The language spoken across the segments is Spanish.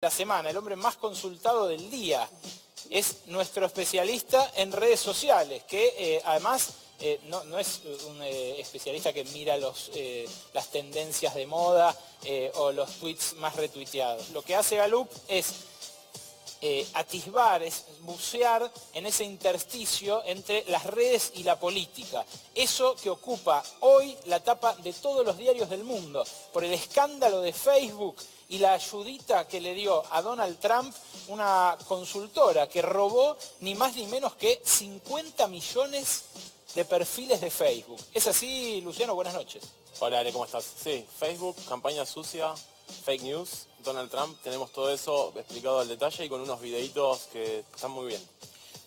la semana, el hombre más consultado del día. Es nuestro especialista en redes sociales, que además no es un especialista que mira las tendencias de moda o los tweets más retuiteados. Lo que hace Gallup es atisbar, es bucear en ese intersticio entre las redes y la política. Eso que ocupa hoy la tapa de todos los diarios del mundo, por el escándalo de Facebook y la ayudita que le dio a Donald Trump una consultora que robó ni más ni menos que 50 millones de perfiles de Facebook. ¿Es así, Luciano? Buenas noches. Hola, Ale, ¿cómo estás? Sí, Facebook, campaña sucia, fake news, Donald Trump, tenemos todo eso explicado al detalle y con unos videitos que están muy bien.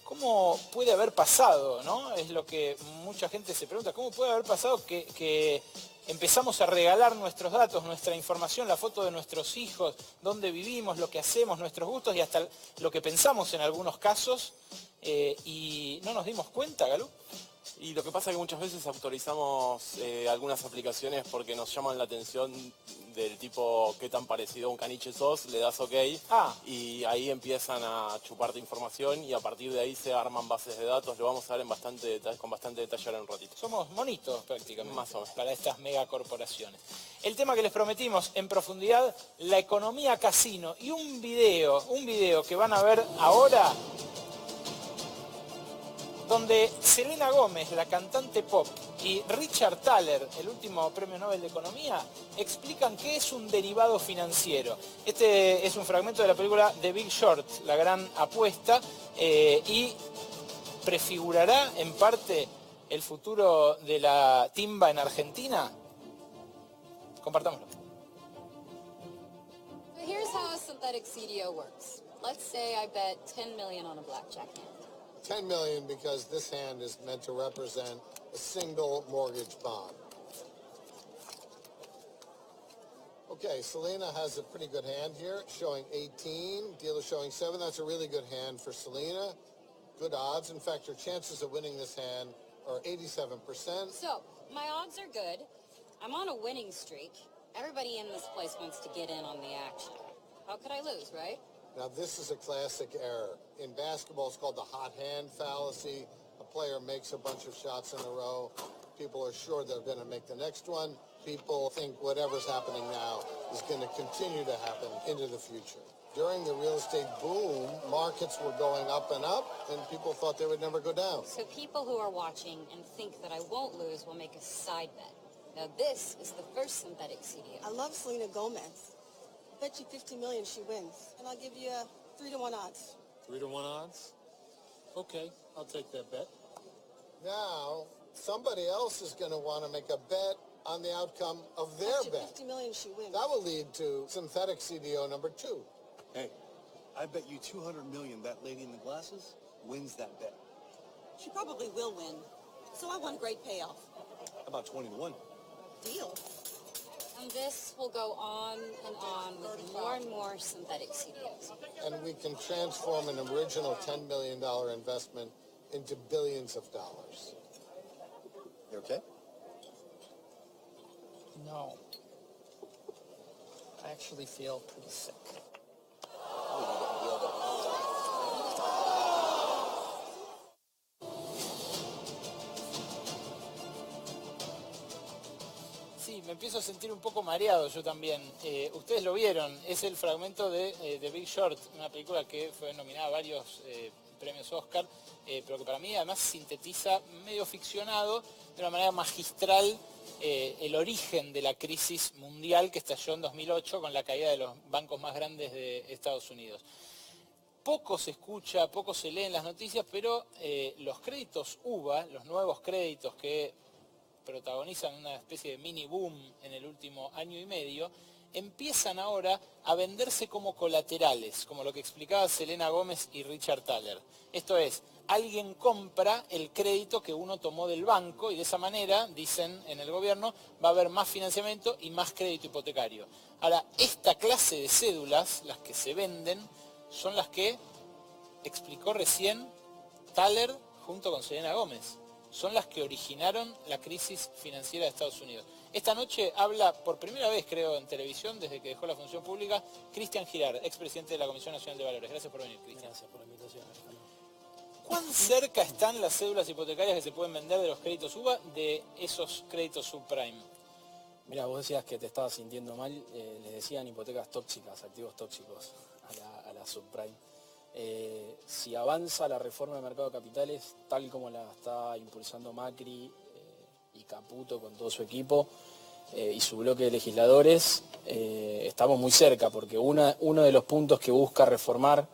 ¿Cómo puede haber pasado, no? Es lo que mucha gente se pregunta. ¿Cómo puede haber pasado que empezamos a regalar nuestros datos, nuestra información, la foto de nuestros hijos, dónde vivimos, lo que hacemos, nuestros gustos y hasta lo que pensamos en algunos casos y no nos dimos cuenta, Galú? Y lo que pasa es que muchas veces autorizamos algunas aplicaciones porque nos llaman la atención del tipo qué tan parecido a un caniche sos, le das OK y ahí empiezan a chuparte información y a partir de ahí se arman bases de datos, lo vamos a ver con bastante detalle ahora en un ratito. Somos monitos prácticamente, más o menos, para estas megacorporaciones. El tema que les prometimos en profundidad, la economía casino y un video que van a ver ahora, donde Selena Gómez, la cantante pop, y Richard Thaler, el último premio Nobel de Economía, explican qué es un derivado financiero. Este es un fragmento de la película The Big Short, La Gran Apuesta, y prefigurará en parte el futuro de la timba en Argentina. Compartámoslo. Here's how a synthetic CDO works. Let's say I bet 10 million on a blackjack hand. 10 million because this hand is meant to represent a single mortgage bond. Okay, Selena has a pretty good hand here, showing 18, dealer showing 7. That's a really good hand for Selena. Good odds. In fact, her chances of winning this hand are 87%. So, my odds are good. I'm on a winning streak. Everybody in this place wants to get in on the action. How could I lose, right? Now, this is a classic error. In basketball, it's called the hot hand fallacy. A player makes a bunch of shots in a row. People are sure they're going to make the next one. People think whatever's happening now is going to continue to happen into the future. During the real estate boom, markets were going up, and people thought they would never go down. So people who are watching and think that I won't lose will make a side bet. Now, this is the first synthetic CDO. I love Selena Gomez. Bet you 50 million she wins, and I'll give you a 3-to-1 odds. 3-to-1 odds? Okay, I'll take that bet. Now, somebody else is going to want to make a bet on the outcome of their bet. 50 million she wins. That will lead to synthetic CDO number 2. Hey, I bet you 200 million that lady in the glasses wins that bet. She probably will win, so I want great payoff. How about 20-to-1? Deal. And this will go on and on with more and more synthetic CDOs. And we can transform an original $10 million investment into billions of dollars. You okay? No. I actually feel pretty sick. Sí, me empiezo a sentir un poco mareado yo también. Ustedes lo vieron, es el fragmento de The Big Short, una película que fue nominada a varios premios Oscar, pero que para mí además sintetiza medio ficcionado de una manera magistral el origen de la crisis mundial que estalló en 2008 con la caída de los bancos más grandes de Estados Unidos. Poco se escucha, poco se lee en las noticias, pero los créditos UVA, los nuevos créditos que protagonizan una especie de mini boom en el último año y medio, empiezan ahora a venderse como colaterales, como lo que explicaba Selena Gómez y Richard Thaler. Esto es, alguien compra el crédito que uno tomó del banco y de esa manera, dicen en el gobierno, va a haber más financiamiento y más crédito hipotecario. Ahora, esta clase de cédulas, las que se venden, son las que explicó recién Thaler junto con Selena Gómez. Son las que originaron la crisis financiera de Estados Unidos. Esta noche habla por primera vez, creo, en televisión, desde que dejó la función pública, Cristian Girard, expresidente de la Comisión Nacional de Valores. Gracias por venir, Cristian. Gracias por la invitación. ¿Cuán cerca están las cédulas hipotecarias que se pueden vender de los créditos UVA de esos créditos subprime? Mira, vos decías que te estabas sintiendo mal, les decían hipotecas tóxicas, activos tóxicos a la subprime. Si avanza la reforma del mercado de capitales, tal como la está impulsando Macri y Caputo con todo su equipo y su bloque de legisladores, estamos muy cerca, porque uno de los puntos que busca reformar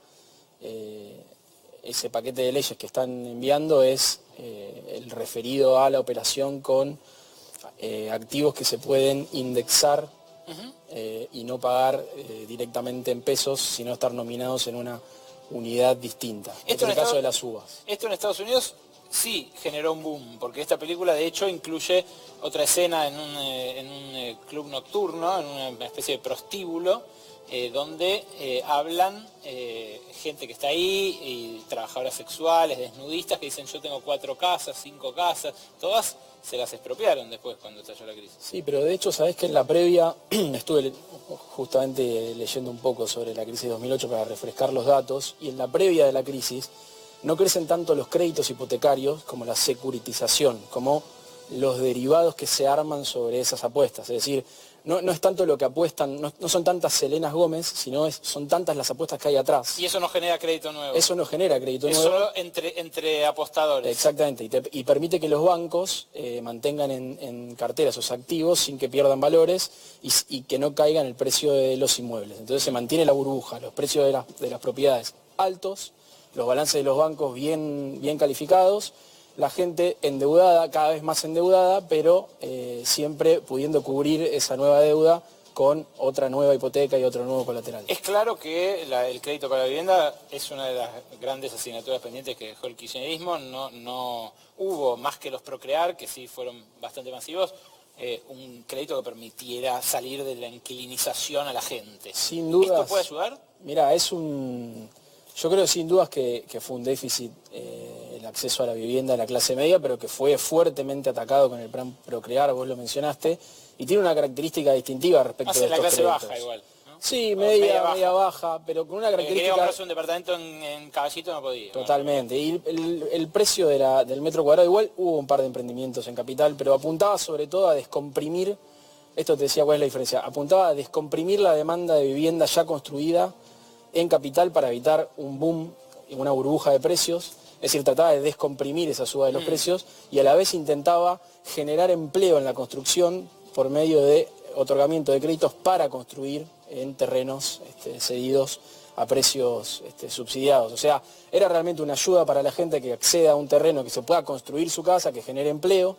ese paquete de leyes que están enviando es el referido a la operación con activos que se pueden indexar y no pagar directamente en pesos, sino estar nominados en una unidad distinta. Este es el caso de las uvas. Esto en Estados Unidos sí generó un boom, porque esta película de hecho incluye otra escena en un club nocturno, en una especie de prostíbulo, donde hablan gente que está ahí, y trabajadoras sexuales, desnudistas, que dicen yo tengo 4 casas, 5 casas, todas se las expropiaron después cuando estalló la crisis. Sí, pero de hecho, sabés que en la previa estuve justamente leyendo un poco sobre la crisis de 2008 para refrescar los datos, y en la previa de la crisis no crecen tanto los créditos hipotecarios como la securitización, como los derivados que se arman sobre esas apuestas. Es decir, no es tanto lo que apuestan, no son tantas Selenas Gómez, sino son tantas las apuestas que hay atrás. Y eso no genera crédito nuevo. Eso no genera crédito nuevo. Es solo entre apostadores. Exactamente, y permite que los bancos mantengan en cartera esos activos sin que pierdan valores y que no caigan el precio de los inmuebles. Entonces se mantiene la burbuja, los precios de las propiedades altos, los balances de los bancos bien calificados, la gente endeudada, cada vez más endeudada, pero siempre pudiendo cubrir esa nueva deuda con otra nueva hipoteca y otro nuevo colateral. Es claro que el crédito para la vivienda es una de las grandes asignaturas pendientes que dejó el kirchnerismo. No hubo, más que los Procrear, que sí fueron bastante masivos, un crédito que permitiera salir de la inquilinización a la gente. Sin dudas. ¿Esto puede ayudar? Mira, yo creo sin dudas que fue un déficit el acceso a la vivienda de la clase media, pero que fue fuertemente atacado con el plan Procrear, vos lo mencionaste, y tiene una característica distintiva respecto de estos la clase créditos. baja igual, ¿no? Sí, media baja, pero con una característica... Quería comprarse un departamento en Caballito, no podía. Totalmente, y el precio del metro cuadrado, igual hubo un par de emprendimientos en Capital, pero apuntaba sobre todo a descomprimir, esto te decía cuál es la diferencia, apuntaba a descomprimir la demanda de vivienda ya construida en Capital para evitar un boom, una burbuja de precios. Es decir, trataba de descomprimir esa suba de los precios y a la vez intentaba generar empleo en la construcción por medio de otorgamiento de créditos para construir en terrenos cedidos a precios subsidiados. O sea, era realmente una ayuda para la gente que acceda a un terreno, que se pueda construir su casa, que genere empleo,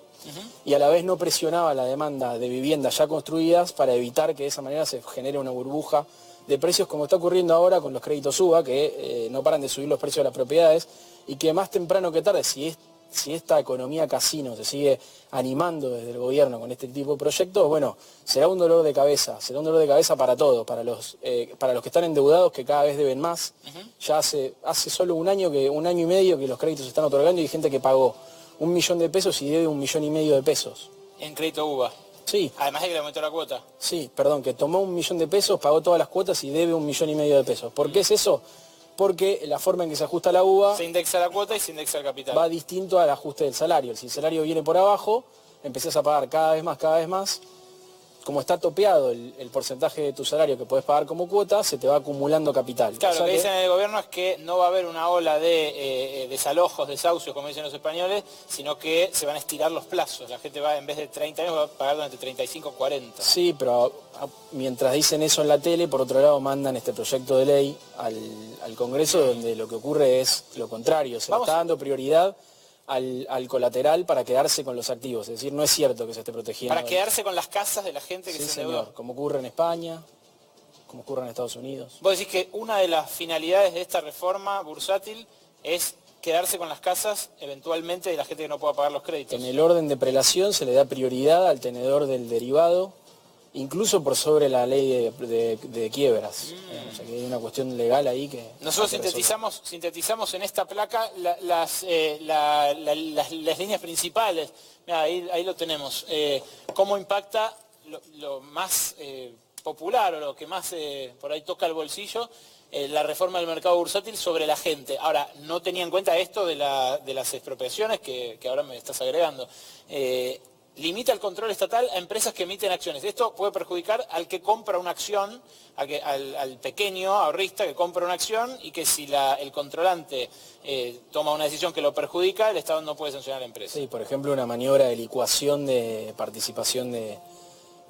y a la vez no presionaba la demanda de viviendas ya construidas para evitar que de esa manera se genere una burbuja de precios, como está ocurriendo ahora con los créditos UVA, que no paran de subir los precios de las propiedades, y que más temprano que tarde, si esta economía casino se sigue animando desde el gobierno con este tipo de proyectos, bueno, será un dolor de cabeza para todos, para los que están endeudados, que cada vez deben más. Ya hace solo un año y medio que los créditos se están otorgando y hay gente que pagó 1 millón de pesos y debe 1,5 millones de pesos. En crédito UVA. Sí. Además de que le aumentó la cuota. Sí, perdón, que tomó 1 millón de pesos, pagó todas las cuotas y debe 1,5 millones de pesos. ¿Por qué es eso? Porque la forma en que se ajusta la UVA... Se indexa la cuota y se indexa el capital. Va distinto al ajuste del salario. Si el salario viene por abajo, empezás a pagar cada vez más. Como está topeado el porcentaje de tu salario que podés pagar como cuota, se te va acumulando capital. Claro, lo que dicen en el gobierno es que no va a haber una ola de desalojos, desahucios, como dicen los españoles, sino que se van a estirar los plazos. La gente va, en vez de 30 años, va a pagar durante 35, 40. Sí, pero mientras dicen eso en la tele, por otro lado mandan este proyecto de ley al Congreso, donde lo que ocurre es lo contrario. Se le está dando prioridad al colateral para quedarse con los activos. Es decir, no es cierto que se esté protegiendo. Para quedarse con las casas de la gente que se endeudó. Señor, como ocurre en España, como ocurre en Estados Unidos. Vos decís que una de las finalidades de esta reforma bursátil es quedarse con las casas eventualmente de la gente que no pueda pagar los créditos. En el orden de prelación se le da prioridad al tenedor del derivado incluso por sobre la ley de quiebras. O sea que hay una cuestión legal ahí que... Nosotros sintetizamos en esta placa las líneas principales. Mirá, ahí lo tenemos. Cómo impacta lo más popular o lo que más por ahí toca el bolsillo, la reforma del mercado bursátil sobre la gente. Ahora, no tenía en cuenta esto de las expropiaciones que ahora me estás agregando. Limita el control estatal a empresas que emiten acciones. Esto puede perjudicar al que compra una acción, al pequeño ahorrista que compra una acción y que si el controlante toma una decisión que lo perjudica, el Estado no puede sancionar a la empresa. Sí, por ejemplo, una maniobra de licuación de participación de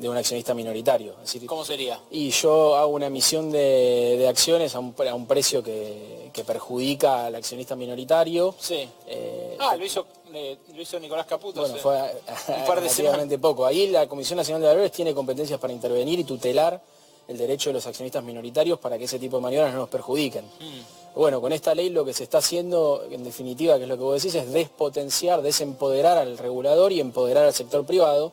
un accionista minoritario. Es decir, ¿cómo sería? Y yo hago una emisión de acciones a un precio que perjudica al accionista minoritario. Sí. Lo hizo Nicolás Caputo. Bueno, fue un par de relativamente poco. Ahí la Comisión Nacional de Valores tiene competencias para intervenir y tutelar el derecho de los accionistas minoritarios para que ese tipo de maniobras no nos perjudiquen. Bueno, con esta ley lo que se está haciendo, en definitiva, que es lo que vos decís, es despotenciar, desempoderar al regulador y empoderar al sector privado,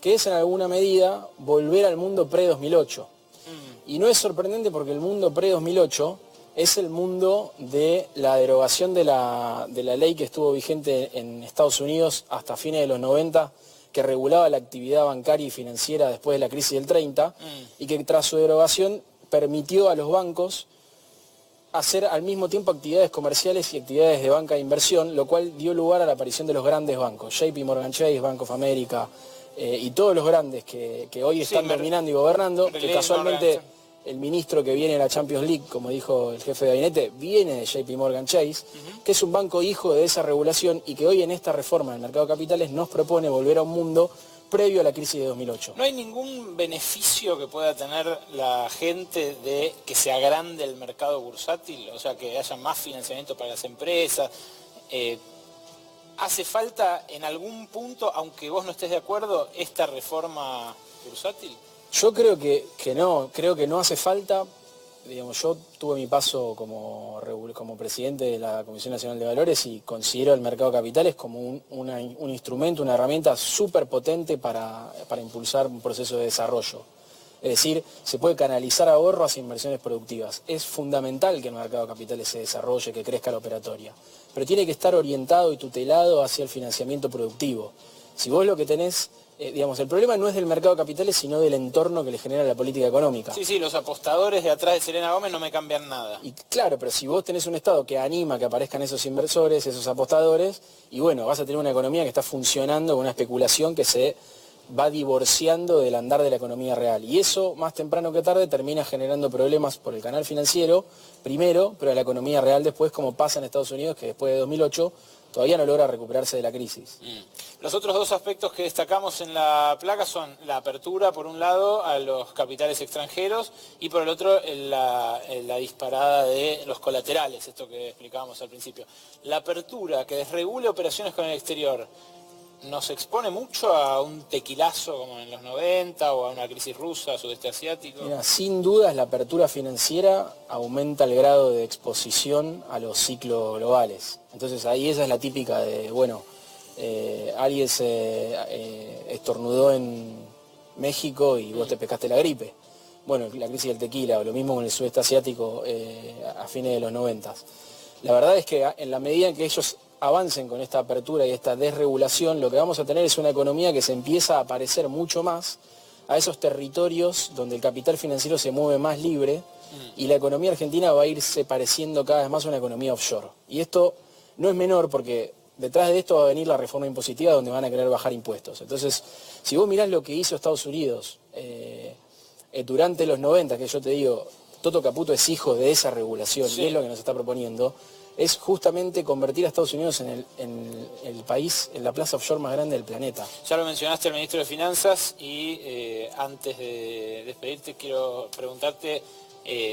que es en alguna medida volver al mundo pre-2008. Y no es sorprendente porque el mundo pre-2008 es el mundo de la derogación de la ley que estuvo vigente en Estados Unidos hasta fines de los 90, que regulaba la actividad bancaria y financiera después de la crisis del 30, y que tras su derogación permitió a los bancos hacer al mismo tiempo actividades comerciales y actividades de banca de inversión, lo cual dio lugar a la aparición de los grandes bancos, JP Morgan Chase, Bank of America, y todos los grandes que hoy están dominando y gobernando, que casualmente el ministro que viene de la Champions League, como dijo el jefe de gabinete, viene de JP Morgan Chase, que es un banco hijo de esa regulación y que hoy en esta reforma del mercado de capitales nos propone volver a un mundo previo a la crisis de 2008. ¿No hay ningún beneficio que pueda tener la gente de que se agrande el mercado bursátil? O sea, que haya más financiamiento para las empresas. ¿Hace falta en algún punto, aunque vos no estés de acuerdo, esta reforma bursátil? Yo creo que no hace falta. Digamos, yo tuve mi paso como presidente de la Comisión Nacional de Valores y considero el mercado de capitales como un instrumento, una herramienta súper potente para impulsar un proceso de desarrollo. Es decir, se puede canalizar ahorro hacia inversiones productivas. Es fundamental que el mercado de capitales se desarrolle, que crezca la operatoria, pero tiene que estar orientado y tutelado hacia el financiamiento productivo. Si vos lo que tenés, digamos, el problema no es del mercado de capitales, sino del entorno que le genera la política económica. Sí, los apostadores de atrás de Selena Gómez no me cambian nada. Y claro, pero si vos tenés un Estado que anima que aparezcan esos inversores, esos apostadores, y bueno, vas a tener una economía que está funcionando con una especulación que se va divorciando del andar de la economía real. Y eso, más temprano que tarde, termina generando problemas por el canal financiero, primero, pero a la economía real después, como pasa en Estados Unidos, que después de 2008 todavía no logra recuperarse de la crisis. Los otros dos aspectos que destacamos en la placa son la apertura, por un lado, a los capitales extranjeros y por el otro, la disparada de los colaterales, esto que explicábamos al principio. La apertura, que desregule operaciones con el exterior, ¿nos expone mucho a un tequilazo como en los 90 o a una crisis rusa, sudeste asiático? Mira, sin dudas la apertura financiera aumenta el grado de exposición a los ciclos globales. Entonces ahí esa es la típica de, bueno, alguien se estornudó en México y vos te pescaste la gripe. Bueno, la crisis del tequila, o lo mismo con el sudeste asiático a fines de los 90. La verdad es que en la medida en que ellos avancen con esta apertura y esta desregulación, lo que vamos a tener es una economía que se empieza a parecer mucho más a esos territorios donde el capital financiero se mueve más libre y la economía argentina va a irse pareciendo cada vez más a una economía offshore. Y esto no es menor porque detrás de esto va a venir la reforma impositiva donde van a querer bajar impuestos. Entonces, si vos mirás lo que hizo Estados Unidos durante los 90, que yo te digo, Toto Caputo es hijo de esa regulación y es lo que nos está proponiendo, es justamente convertir a Estados Unidos en el país, en la plaza offshore más grande del planeta. Ya lo mencionaste al ministro de Finanzas y antes de despedirte quiero preguntarte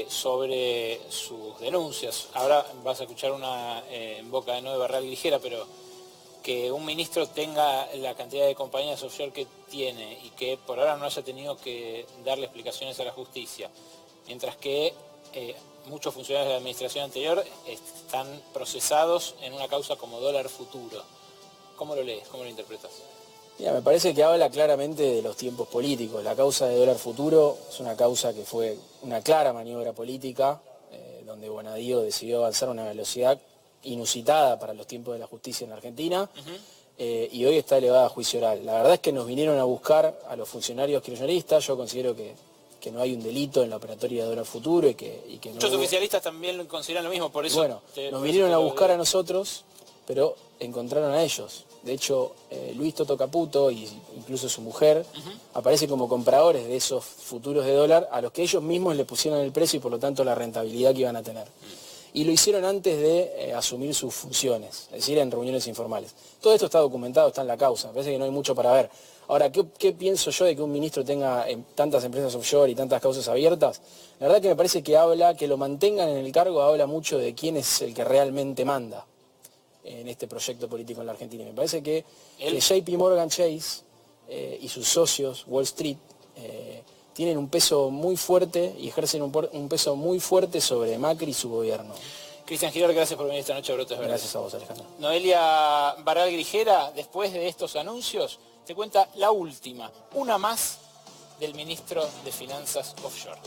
sobre sus denuncias. Ahora vas a escuchar una en boca de Noé Barral Ligera, pero que un ministro tenga la cantidad de compañías offshore que tiene y que por ahora no haya tenido que darle explicaciones a la justicia, mientras que muchos funcionarios de la administración anterior están procesados en una causa como dólar futuro. ¿Cómo lo lees? ¿Cómo lo interpretas? Mira, me parece que habla claramente de los tiempos políticos. La causa de dólar futuro es una causa que fue una clara maniobra política, donde Bonadío decidió avanzar a una velocidad inusitada para los tiempos de la justicia en la Argentina, y hoy está elevada a juicio oral. La verdad es que nos vinieron a buscar a los funcionarios kirchneristas. Yo considero que no hay un delito en la operatoria de dólar futuro y que no Muchos oficialistas también consideran lo mismo, por eso... Bueno, nos vinieron a buscar a nosotros, pero encontraron a ellos. De hecho, Luis Toto Caputo e incluso su mujer aparecen como compradores de esos futuros de dólar a los que ellos mismos le pusieron el precio y por lo tanto la rentabilidad que iban a tener. Y lo hicieron antes de asumir sus funciones, es decir, en reuniones informales. Todo esto está documentado, está en la causa, me parece que no hay mucho para ver. Ahora, ¿qué pienso yo de que un ministro tenga tantas empresas offshore y tantas causas abiertas? La verdad que me parece que lo mantengan en el cargo, habla mucho de quién es el que realmente manda en este proyecto político en la Argentina. Y me parece que JP Morgan Chase y sus socios, Wall Street, tienen un peso muy fuerte y ejercen un peso muy fuerte sobre Macri y su gobierno. Cristian Gilar, gracias por venir esta noche a Brotes Verdes. Gracias a vos, Alejandro. Noelia Barral Grijera, después de estos anuncios, te cuenta la última, una más del ministro de Finanzas offshore.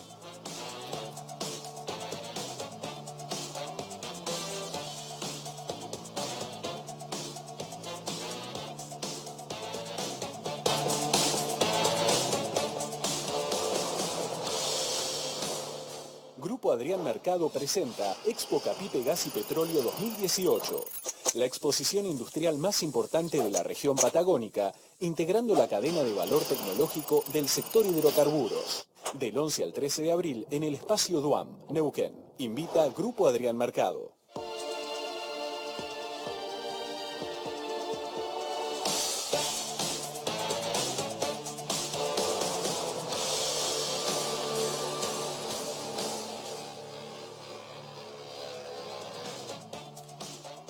Grupo Adrián Mercado presenta Expo Capipe Gas y Petróleo 2018, la exposición industrial más importante de la región patagónica, integrando la cadena de valor tecnológico del sector hidrocarburos. Del 11 al 13 de abril en el Espacio Duam, Neuquén. Invita Grupo Adrián Mercado.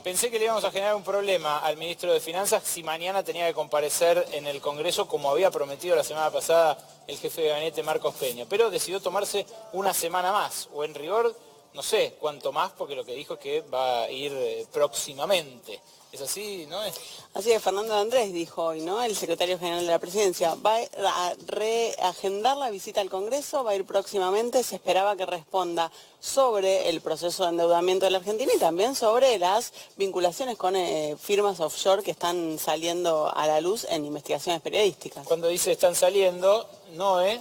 Pensé que le íbamos a generar un problema al ministro de Finanzas si mañana tenía que comparecer en el Congreso como había prometido la semana pasada el jefe de gabinete Marcos Peña, pero decidió tomarse una semana más, o en rigor, no sé cuánto más, porque lo que dijo es que va a ir próximamente. ¿Es así, no es? Así es, Fernando Andrés dijo hoy, ¿no? El secretario general de la Presidencia va a reagendar la visita al Congreso, va a ir próximamente, se esperaba que responda sobre el proceso de endeudamiento de la Argentina y también sobre las vinculaciones con firmas offshore que están saliendo a la luz en investigaciones periodísticas. Cuando dice están saliendo, Noé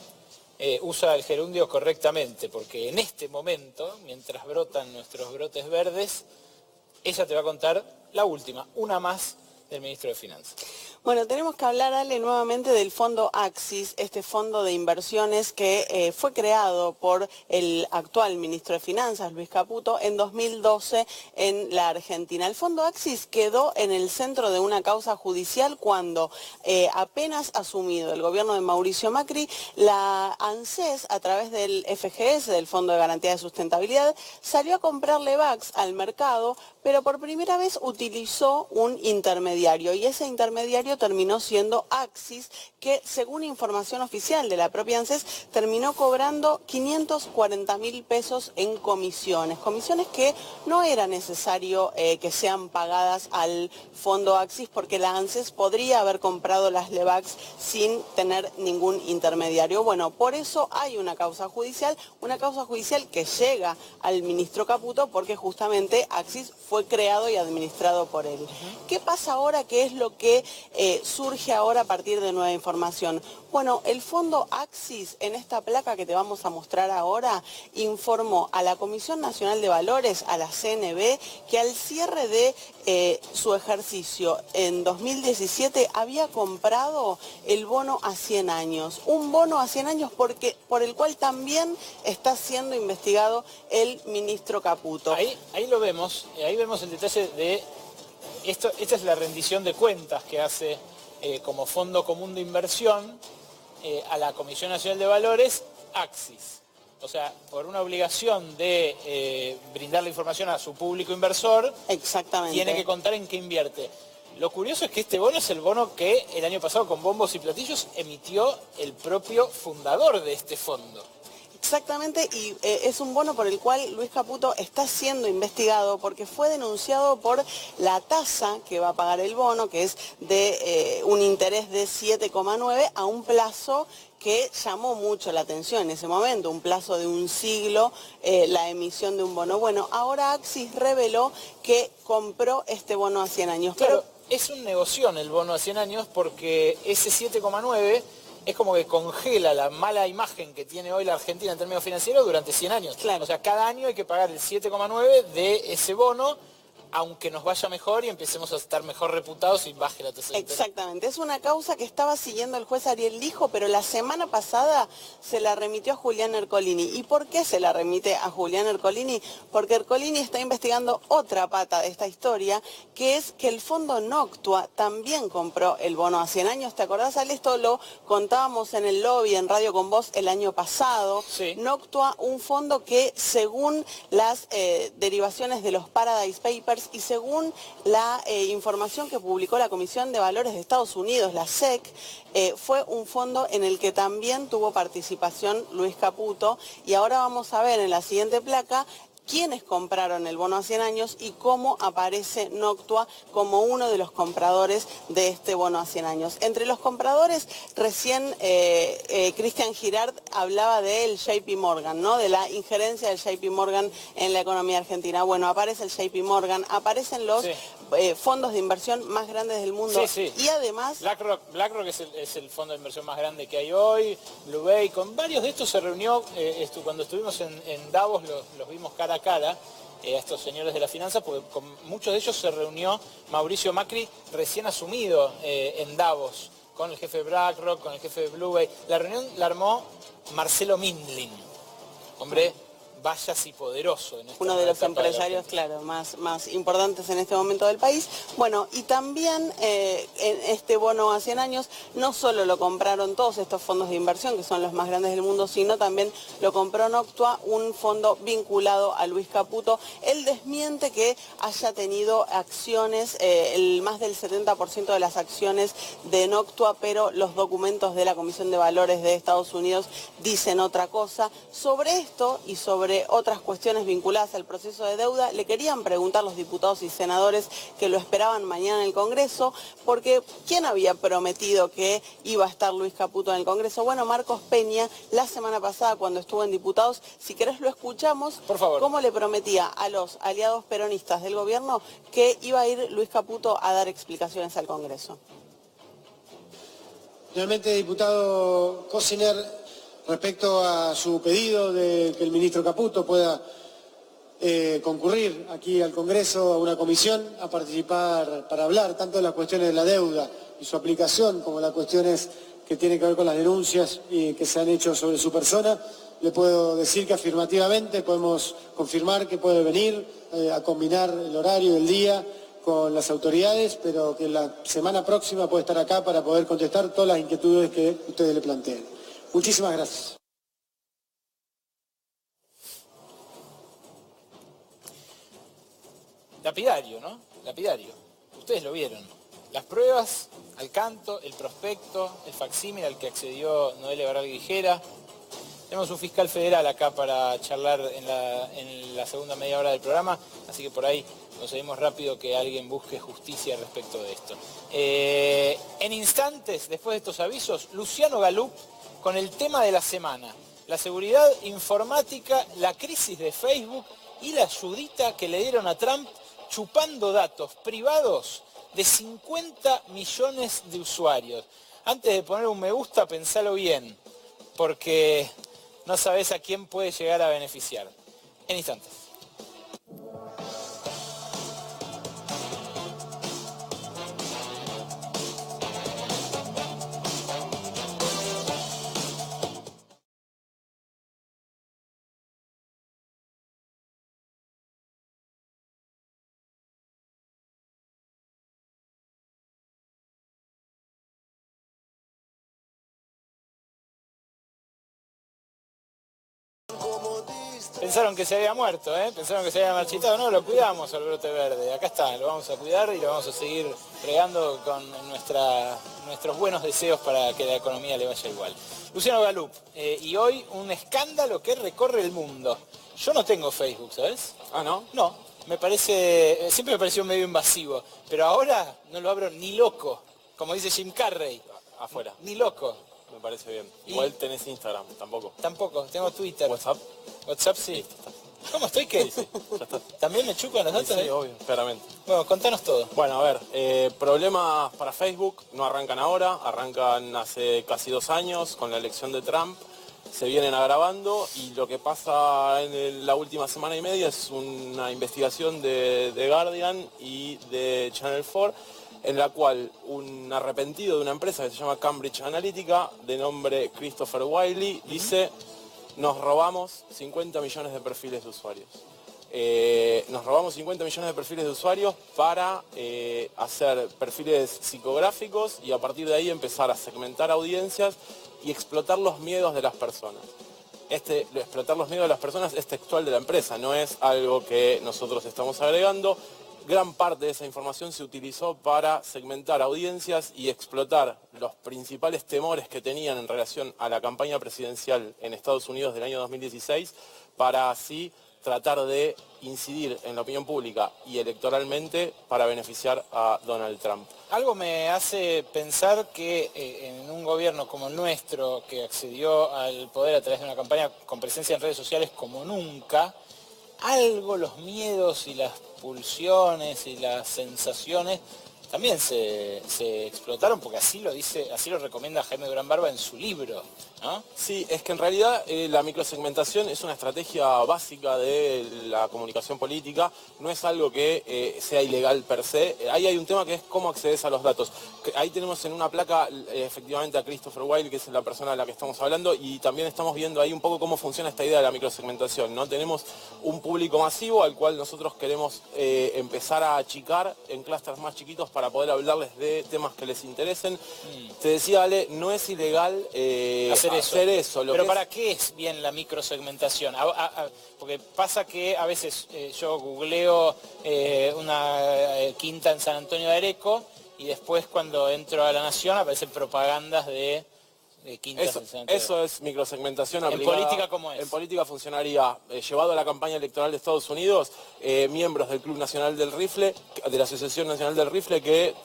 usa el gerundio correctamente, porque en este momento, mientras brotan nuestros brotes verdes, ella te va a contar la última, una más del ministro de Finanzas. Bueno, tenemos que hablar, Ale, nuevamente del fondo Axis, este fondo de inversiones que fue creado por el actual ministro de Finanzas, Luis Caputo, en 2012 en la Argentina. El fondo Axis quedó en el centro de una causa judicial cuando apenas asumido el gobierno de Mauricio Macri, la ANSES, a través del FGS, del Fondo de Garantía de Sustentabilidad, salió a comprarle BACS al mercado, pero por primera vez utilizó un intermediario y ese intermediario terminó siendo Axis, que según información oficial de la propia ANSES terminó cobrando 540.000 pesos en comisiones que no era necesario que sean pagadas al fondo Axis porque la ANSES podría haber comprado las LEVAX sin tener ningún intermediario. Bueno, por eso hay una causa judicial que llega al ministro Caputo porque justamente Axis fue creado y administrado por él. ¿Qué pasa ahora? ¿Qué es lo que surge ahora a partir de nueva información? Bueno, el fondo Axis, en esta placa que te vamos a mostrar ahora, informó a la Comisión Nacional de Valores, a la CNV, que al cierre de su ejercicio en 2017 había comprado el bono a 100 años. Un bono a 100 años por el cual también está siendo investigado el ministro Caputo. Ahí lo vemos, ahí vemos el detalle de esto. Esta es la rendición de cuentas que hace como Fondo Común de Inversión a la Comisión Nacional de Valores, Axis. O sea, por una obligación de brindar la información a su público inversor, exactamente, tiene que contar en qué invierte. Lo curioso es que este bono es el bono que el año pasado con bombos y platillos emitió el propio fundador de este fondo. Exactamente, y es un bono por el cual Luis Caputo está siendo investigado porque fue denunciado por la tasa que va a pagar el bono, que es de un interés de 7,9 a un plazo que llamó mucho la atención en ese momento, un plazo de un siglo, la emisión de un bono. Bueno, ahora Axis reveló que compró este bono a 100 años. Claro, es un negoción el bono a 100 años porque ese 7,9 es como que congela la mala imagen que tiene hoy la Argentina en términos financieros durante 100 años. Claro. O sea, cada año hay que pagar el 7,9 de ese bono, aunque nos vaya mejor y empecemos a estar mejor reputados y baje la tasa de interés. Exactamente, es una causa que estaba siguiendo el juez Ariel Lijo, pero la semana pasada se la remitió a Julián Ercolini. ¿Y por qué se la remite a Julián Ercolini? Porque Ercolini está investigando otra pata de esta historia, que es que el fondo Noctua también compró el bono a 100 años. ¿Te acordás, Ale? Esto lo contábamos en el lobby, en Radio con Vos, el año pasado. Sí. Noctua, un fondo que según las derivaciones de los Paradise Papers y según la información que publicó la Comisión de Valores de Estados Unidos, la SEC, fue un fondo en el que también tuvo participación Luis Caputo, y ahora vamos a ver en la siguiente placa quiénes compraron el bono a 100 años y cómo aparece Noctua como uno de los compradores de este bono a 100 años. Entre los compradores, recién Cristian Girard hablaba del JP Morgan, ¿no? De la injerencia del JP Morgan en la economía argentina. Bueno, aparece el JP Morgan, aparecen los fondos de inversión más grandes del mundo. Sí, sí. Y además... BlackRock es el fondo de inversión más grande que hay hoy. Blue Bay, con varios de estos se reunió, cuando estuvimos en Davos los vimos cara a cara, a estos señores de la finanza, porque con muchos de ellos se reunió Mauricio Macri recién asumido en Davos, con el jefe de BlackRock, con el jefe de Blue Bay. La reunión la armó Marcelo Mindlin, hombre vayas y poderoso. En uno de los empresarios, claro, más importantes en este momento del país. Bueno, y también en este bono a 100 años, no solo lo compraron todos estos fondos de inversión, que son los más grandes del mundo, sino también lo compró Noctua, un fondo vinculado a Luis Caputo. Él desmiente que haya tenido acciones, más del 70% de las acciones de Noctua, pero los documentos de la Comisión de Valores de Estados Unidos dicen otra cosa. Sobre esto y sobre otras cuestiones vinculadas al proceso de deuda, le querían preguntar los diputados y senadores que lo esperaban mañana en el Congreso, porque ¿quién había prometido que iba a estar Luis Caputo en el Congreso? Bueno, Marcos Peña, la semana pasada cuando estuvo en diputados, si querés lo escuchamos, por favor, cómo le prometía a los aliados peronistas del gobierno que iba a ir Luis Caputo a dar explicaciones al Congreso. Finalmente, diputado Cosiner, respecto a su pedido de que el ministro Caputo pueda concurrir aquí al Congreso, a una comisión, a participar para hablar tanto de las cuestiones de la deuda y su aplicación, como las cuestiones que tienen que ver con las denuncias que se han hecho sobre su persona, le puedo decir que afirmativamente podemos confirmar que puede venir a combinar el horario del día con las autoridades, pero que la semana próxima puede estar acá para poder contestar todas las inquietudes que ustedes le planteen. Muchísimas gracias. Lapidario, ¿no? Lapidario. Ustedes lo vieron. Las pruebas al canto, el prospecto, el facsímil al que accedió Noelia Barral Guijera. Tenemos un fiscal federal acá para charlar en la segunda media hora del programa, así que por ahí conseguimos rápido que alguien busque justicia respecto de esto. En instantes, después de estos avisos, Luciano Galup con el tema de la semana: la seguridad informática, la crisis de Facebook y la ayudita que le dieron a Trump chupando datos privados de 50 millones de usuarios. Antes de poner un me gusta, pensalo bien, porque no sabés a quién puede llegar a beneficiar. En instantes. Como dice Pensaron que se había muerto, pensaron que se había marchitado. No, lo cuidamos al brote verde. Acá está, lo vamos a cuidar y lo vamos a seguir regando con nuestros buenos deseos para que la economía le vaya igual. Luciano Galup, y hoy un escándalo que recorre el mundo. Yo no tengo Facebook, ¿sabes? Ah, ¿no? No, siempre me pareció medio invasivo, pero ahora no lo abro ni loco, como dice Jim Carrey. Afuera. Ni loco. Me parece bien. Igual tenés Instagram, tampoco. Tampoco, tengo Twitter. WhatsApp. WhatsApp sí. ¿Cómo estoy? ¿Qué? Sí, ya está. ¿También me chupan los datos? Sí, obvio, claramente. Bueno, contanos todo. Bueno, a ver, problemas para Facebook no arrancan ahora, arrancan hace casi 2 años con la elección de Trump, se vienen agravando y lo que pasa en la última semana y media es una investigación de The Guardian y de Channel 4, en la cual un arrepentido de una empresa que se llama Cambridge Analytica, de nombre Christopher Wiley, dice: nos robamos 50 millones de perfiles de usuarios. Nos robamos 50 millones de perfiles de usuarios para hacer perfiles psicográficos y a partir de ahí empezar a segmentar audiencias y explotar los miedos de las personas. Explotar los miedos de las personas es textual de la empresa, no es algo que nosotros estamos agregando. Gran parte de esa información se utilizó para segmentar audiencias y explotar los principales temores que tenían en relación a la campaña presidencial en Estados Unidos del año 2016, para así tratar de incidir en la opinión pública y electoralmente para beneficiar a Donald Trump. Algo me hace pensar que en un gobierno como el nuestro, que accedió al poder a través de una campaña con presencia en redes sociales como nunca, algo los miedos y las pulsiones y las sensaciones también se explotaron, porque así lo recomienda Jaime Durán Barba en su libro, ¿no? Sí, es que en realidad la microsegmentación es una estrategia básica de la comunicación política, no es algo que sea ilegal per se. Ahí hay un tema que es cómo accedes a los datos. Ahí tenemos en una placa efectivamente a Christopher Wiley, que es la persona de la que estamos hablando, y también estamos viendo ahí un poco cómo funciona esta idea de la microsegmentación, ¿no? Tenemos un público masivo al cual nosotros queremos empezar a achicar en clústeres más chiquitos para poder hablarles de temas que les interesen. Te decía, Ale, no es ilegal hacer eso. Pero ¿para qué es bien la microsegmentación? Porque pasa que a veces yo googleo una quinta en San Antonio de Areco y después cuando entro a La Nación aparecen propagandas de quintas en San Antonio. Eso es microsegmentación aplicada. ¿En política cómo es? En política funcionaría, llevado a la campaña electoral de Estados Unidos, miembros del Club Nacional del Rifle, de la Asociación Nacional del Rifle, que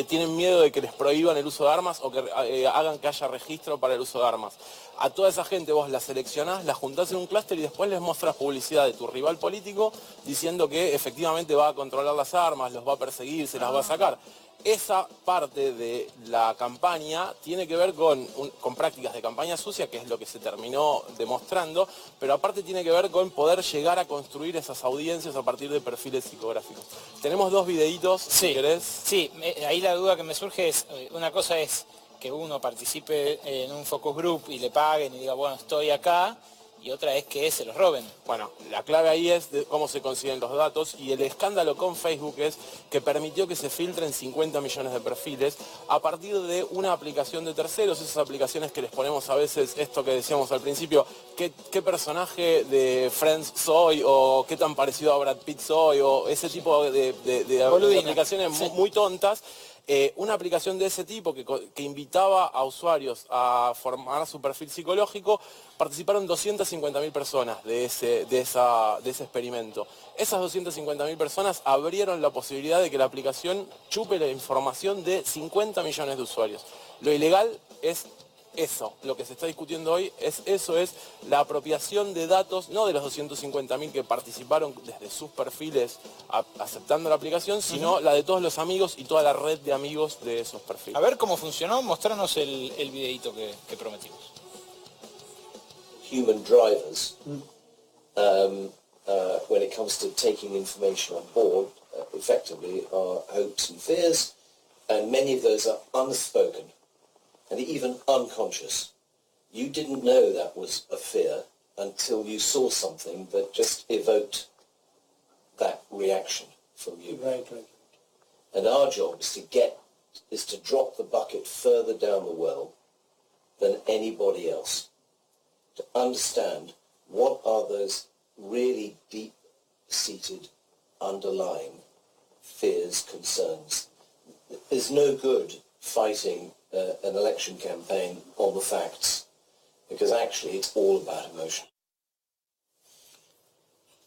tienen miedo de que les prohíban el uso de armas o que hagan que haya registro para el uso de armas. A toda esa gente vos la seleccionás, la juntás en un clúster y después les mostrás publicidad de tu rival político diciendo que efectivamente va a controlar las armas, los va a perseguir, se las va a sacar. Esa parte de la campaña tiene que ver con prácticas de campaña sucia, que es lo que se terminó demostrando, pero aparte tiene que ver con poder llegar a construir esas audiencias a partir de perfiles psicográficos. Tenemos 2 videitos, si querés. Sí, ahí la duda que me surge es, una cosa es que uno participe en un focus group y le paguen y diga, bueno, estoy acá, y otra es que se los roben. Bueno, la clave ahí es de cómo se consiguen los datos, y el escándalo con Facebook es que permitió que se filtren 50 millones de perfiles a partir de una aplicación de terceros, esas aplicaciones que les ponemos a veces, esto que decíamos al principio, qué personaje de Friends soy, o qué tan parecido a Brad Pitt soy, o ese tipo de aplicaciones muy tontas. Una aplicación de ese tipo que invitaba a usuarios a formar su perfil psicológico, participaron 250.000 personas de ese experimento. Esas 250.000 personas abrieron la posibilidad de que la aplicación chupe la información de 50 millones de usuarios. Lo ilegal es eso, lo que se está discutiendo hoy es la apropiación de datos, no de los 250.000 que participaron desde sus perfiles aceptando la aplicación, sino la de todos los amigos y toda la red de amigos de esos perfiles. A ver cómo funcionó, mostranos el videito que prometimos. Human drivers, when it comes to taking information on board, effectively are hopes and fears, and many of those are unspoken and even unconscious. You didn't know that was a fear until you saw something that just evoked that reaction from you. Right. And our job is to drop the bucket further down the well than anybody else, to understand what are those really deep-seated underlying fears, concerns. There's no good fighting an election campaign on the facts, because actually it's all about emotion.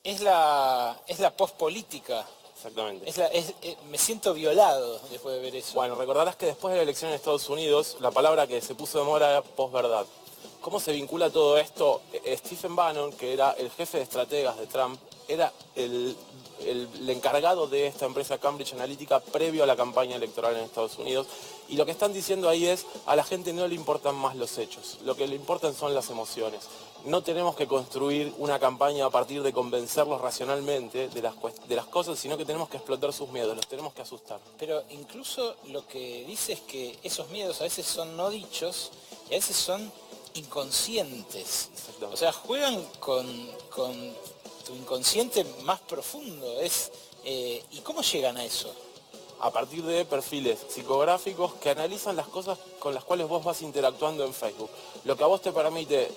Es la pospolítica. Exactamente. Me siento violado después de ver eso. Bueno, recordarás que después de la elección en Estados Unidos, la palabra que se puso de moda era posverdad. ¿Cómo se vincula todo esto? Stephen Bannon, que era el jefe de estrategas de Trump, era el encargado de esta empresa Cambridge Analytica previo a la campaña electoral en Estados Unidos. Y lo que están diciendo ahí es, a la gente no le importan más los hechos, lo que le importan son las emociones. No tenemos que construir una campaña a partir de convencerlos racionalmente de las cosas, sino que tenemos que explotar sus miedos, los tenemos que asustar. Pero incluso lo que dice es que esos miedos a veces son no dichos y a veces son inconscientes. O sea, juegan con tu inconsciente más profundo. ¿Y cómo llegan a eso? A partir de perfiles psicográficos que analizan las cosas con las cuales vos vas interactuando en Facebook. Lo que a vos te permite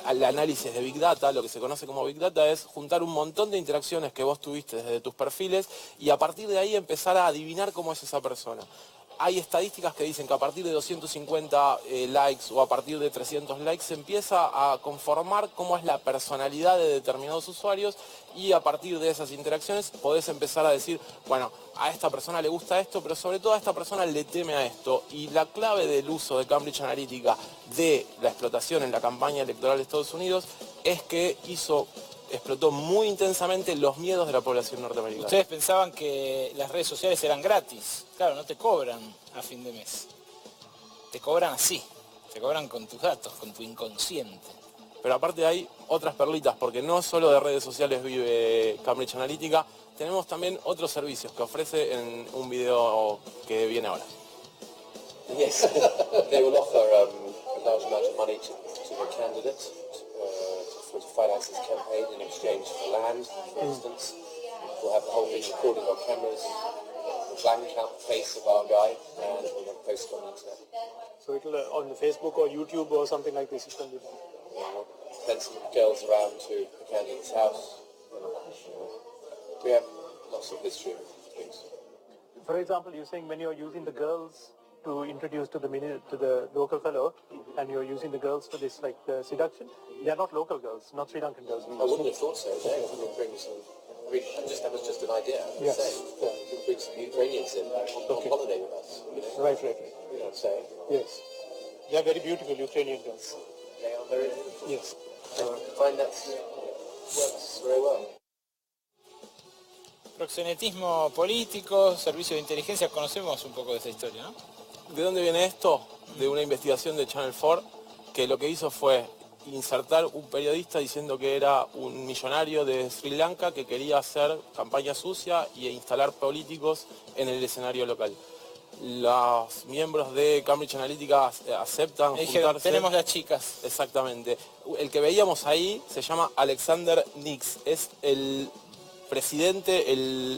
el análisis de Big Data, lo que se conoce como Big Data, es juntar un montón de interacciones que vos tuviste desde tus perfiles y a partir de ahí empezar a adivinar cómo es esa persona. Hay estadísticas que dicen que a partir de 250 likes o a partir de 300 likes se empieza a conformar cómo es la personalidad de determinados usuarios y a partir de esas interacciones podés empezar a decir, bueno, a esta persona le gusta esto, pero sobre todo a esta persona le teme a esto. Y la clave del uso de Cambridge Analytica de la explotación en la campaña electoral de Estados Unidos es que explotó muy intensamente los miedos de la población norteamericana. Ustedes pensaban que las redes sociales eran gratis. Claro, no te cobran a fin de mes. Te cobran así. Te cobran con tus datos, con tu inconsciente. Pero aparte hay otras perlitas, porque no solo de redes sociales vive Cambridge Analytica, tenemos también otros servicios que ofrece en un video que viene ahora. Yes, they will offer a large amount of money to the candidate to finance his campaign in exchange for land, for instance. We'll have the whole thing recorded on cameras, blank out the face of our guy, and we're going to post it on the internet. So it'll on Facebook or YouTube or something like this, you can do that. We'll send some girls around to the candidate's house. We have lots of history of things. For example, you're saying when you're using the girls to introduce to the local fellow, and you're using the girls for this like seduction, they're not local girls, not Sri Lankan girls. I wouldn't have thought so. No, we'll bring some. I mean, that was just an idea. Yes. We'll bring some Ukrainians in on holiday with us. You know? Right. You know what I'm saying? Yes. They are very beautiful Ukrainian girls. They are very beautiful. Yes. I find that works very well. Proxenetismo político, servicio de inteligencia, conocemos un poco de esa historia, ¿no? ¿De dónde viene esto? De una investigación de Channel 4, que lo que hizo fue insertar un periodista diciendo que era un millonario de Sri Lanka que quería hacer campaña sucia e instalar políticos en el escenario local. Los miembros de Cambridge Analytica aceptan juntarse. Tenemos las chicas. Exactamente. El que veíamos ahí se llama Alexander Nix. Es el presidente,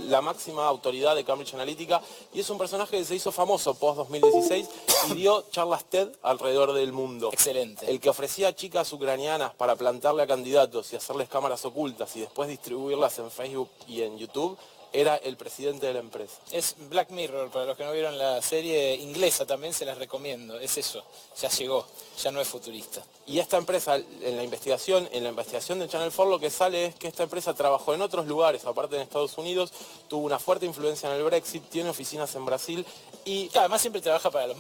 la máxima autoridad de Cambridge Analytica, y es un personaje que se hizo famoso post-2016 y dio charlas TED alrededor del mundo. Excelente. El que ofrecía a chicas ucranianas para plantarle a candidatos y hacerles cámaras ocultas y después distribuirlas en Facebook y en YouTube, era el presidente de la empresa. Es Black Mirror, para los que no vieron la serie inglesa también se las recomiendo, es eso, ya llegó, ya no es futurista. Y esta empresa, en la investigación de Channel 4, lo que sale es que esta empresa trabajó en otros lugares, aparte en Estados Unidos, tuvo una fuerte influencia en el Brexit, tiene oficinas en Brasil y... Además siempre trabaja para los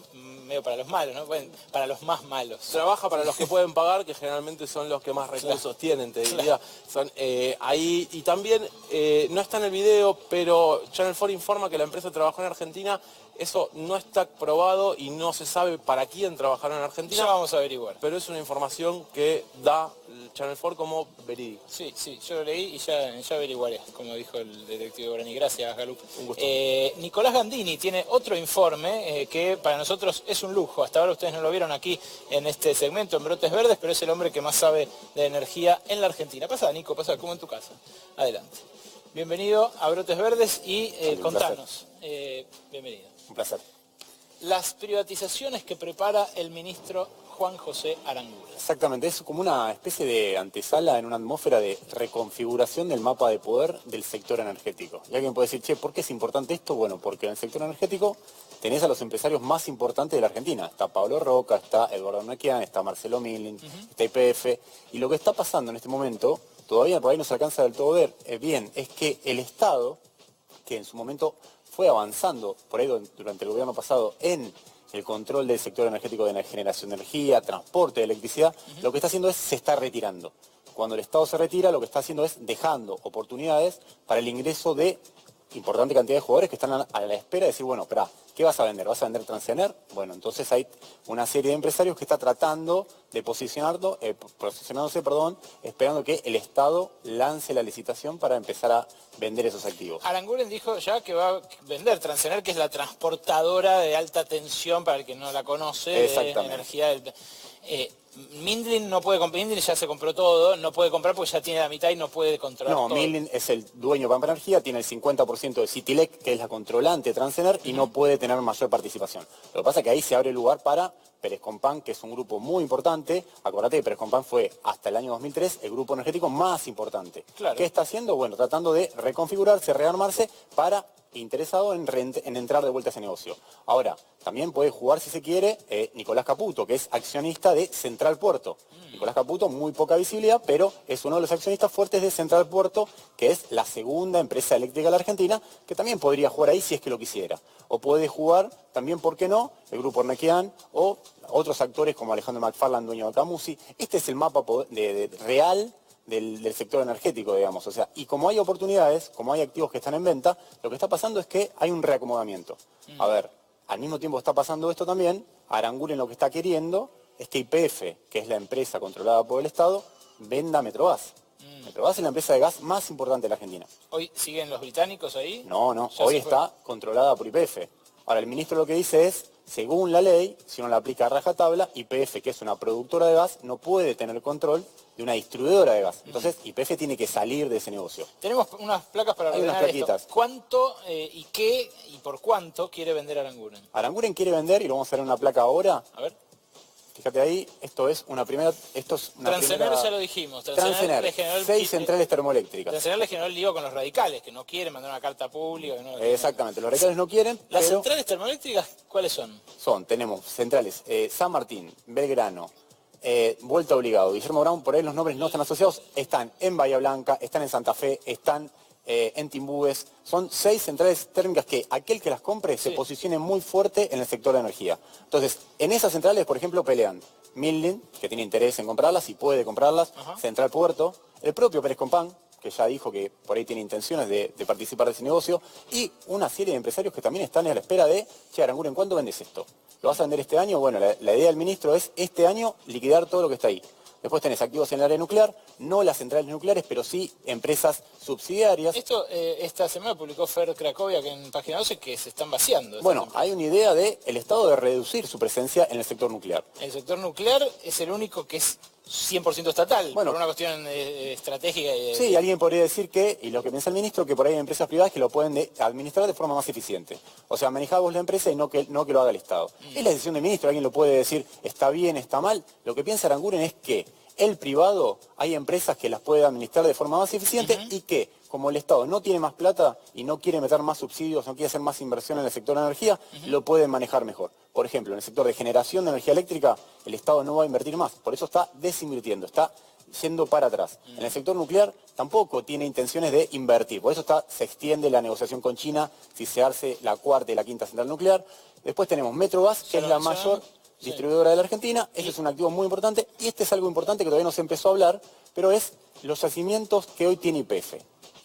malos, ¿no? Para los más malos. Trabaja para los que pueden pagar, que generalmente son los que más recursos tienen, te diría. Son, ahí, y también, no está en el video, pero Channel 4 informa que la empresa trabajó en Argentina. Eso no está probado y no se sabe para quién trabajaron en Argentina. Ya vamos a averiguar. Pero es una información que da Channel 4 como verídico. Sí, yo lo leí y ya averiguaré, como dijo el detective Guarani. Gracias, Galup. Un gusto. Nicolás Gandini tiene otro informe que para nosotros es un lujo. Hasta ahora ustedes no lo vieron aquí en este segmento, en Brotes Verdes, pero es el hombre que más sabe de energía en la Argentina. Pasa, Nico, pasa como en tu casa. Adelante. Bienvenido a Brotes Verdes y contanos. Bienvenido. Un placer. Las privatizaciones que prepara el ministro Juan José Aranguren. Exactamente, es como una especie de antesala en una atmósfera de reconfiguración del mapa de poder del sector energético. Y alguien puede decir, che, ¿por qué es importante esto? Bueno, porque en el sector energético tenés a los empresarios más importantes de la Argentina. Está Pablo Roca, está Eduardo Nequian, está Marcelo Milling, está YPF. Y lo que está pasando en este momento, todavía por ahí no se alcanza del todo ver bien, es que el Estado, que en su momento fue avanzando por ahí durante el gobierno pasado en el control del sector energético de la generación de energía, transporte de electricidad, lo que está haciendo es se está retirando. Cuando el Estado se retira, lo que está haciendo es dejando oportunidades para el ingreso de importante cantidad de jugadores que están a la espera de decir, bueno, espera, ¿qué vas a vender? ¿Vas a vender Transener? Bueno, entonces hay una serie de empresarios que está tratando de posicionándose, esperando que el Estado lance la licitación para empezar a vender esos activos. Aranguren dijo ya que va a vender Transener, que es la transportadora de alta tensión, para el que no la conoce, de energía. Mindlin no puede comprar, Mindlin ya se compró todo, no puede comprar porque ya tiene la mitad y no puede controlar todo. No, Mindlin es el dueño de Pampa Energía, tiene el 50% de Citylec, que es la controlante de Transener, y no puede tener mayor participación. Lo que pasa es que ahí se abre lugar para Pérez Compán, que es un grupo muy importante. Acordate que Pérez Compán fue hasta el año 2003 el grupo energético más importante. Claro. ¿Qué está haciendo? Bueno, tratando de reconfigurarse, rearmarse para interesado en entrar de vuelta a ese negocio. Ahora, también puede jugar, si se quiere, Nicolás Caputo, que es accionista de Central Puerto. Nicolás Caputo, muy poca visibilidad, pero es uno de los accionistas fuertes de Central Puerto, que es la segunda empresa eléctrica de la Argentina, que también podría jugar ahí si es que lo quisiera. O puede jugar, también, ¿por qué no?, el grupo Ornequian o otros actores como Alejandro McFarland, dueño de Camusi. Este es el mapa real del sector energético, digamos. O sea, y como hay oportunidades, como hay activos que están en venta, lo que está pasando es que hay un reacomodamiento. A ver, al mismo tiempo está pasando esto también, Aranguren lo que está queriendo es que YPF, que es la empresa controlada por el Estado, venda Metrogas. Metrogas es la empresa de gas más importante de la Argentina. ¿Hoy siguen los británicos ahí? No, hoy está controlada por YPF. Ahora, el ministro lo que dice es, según la ley, si uno la aplica a rajatabla, YPF, que es una productora de gas, no puede tener control de una distribuidora de gas. Entonces, YPF tiene que salir de ese negocio. Tenemos unas placas para ordenar esto. ¿Cuánto y qué y por cuánto quiere vender Aranguren? Aranguren quiere vender, y lo vamos a hacer en una placa ahora. A ver. Fíjate ahí, esto es una primera... Transener ya lo dijimos. Transener, 6 centrales termoeléctricas. Transener le generó el lío con los radicales, que no quieren mandar una carta pública. Que no, exactamente, los radicales no quieren. ¿Las centrales termoeléctricas cuáles son? Tenemos centrales San Martín, Belgrano, Vuelta Obligado, Guillermo Brown, por ahí los nombres no están asociados, están en Bahía Blanca, están en Santa Fe, están en Timbúes. Son 6 centrales térmicas que aquel que las compre se posicione muy fuerte en el sector de energía. Entonces, en esas centrales, por ejemplo, pelean Mindlin, que tiene interés en comprarlas y puede comprarlas, Central Puerto, el propio Pérez Compán, que ya dijo que por ahí tiene intenciones de participar de ese negocio, y una serie de empresarios que también están a la espera de, che, Aranguren, ¿cuándo vendes esto? ¿Lo vas a vender este año? Bueno, la idea del ministro es este año liquidar todo lo que está ahí. Después tenés activos en el área nuclear, no las centrales nucleares, pero sí empresas subsidiarias. Esto, esta semana publicó Fer Cracovia, que en Página 12, que se están vaciando. Bueno, hay una idea del Estado de reducir su presencia en el sector nuclear. El sector nuclear es el único que es 100% estatal, por una cuestión estratégica. Sí, alguien podría decir que, y lo que piensa el ministro, que por ahí hay empresas privadas que lo pueden administrar de forma más eficiente. O sea, manejad vos la empresa y no que lo haga el Estado. Es la decisión del ministro, alguien lo puede decir, está bien, está mal. Lo que piensa Aranguren es que el privado, hay empresas que las puede administrar de forma más eficiente y que, como el Estado no tiene más plata y no quiere meter más subsidios, no quiere hacer más inversión en el sector de energía, lo pueden manejar mejor. Por ejemplo, en el sector de generación de energía eléctrica, el Estado no va a invertir más, por eso está desinvirtiendo, está yendo para atrás. En el sector nuclear tampoco tiene intenciones de invertir, por eso se extiende la negociación con China si se hace la cuarta y la quinta central nuclear. Después tenemos Metrogas, que es la mayor distribuidora de la Argentina. Este es un activo muy importante, y este es algo importante que todavía no se empezó a hablar, pero es los yacimientos que hoy tiene YPF.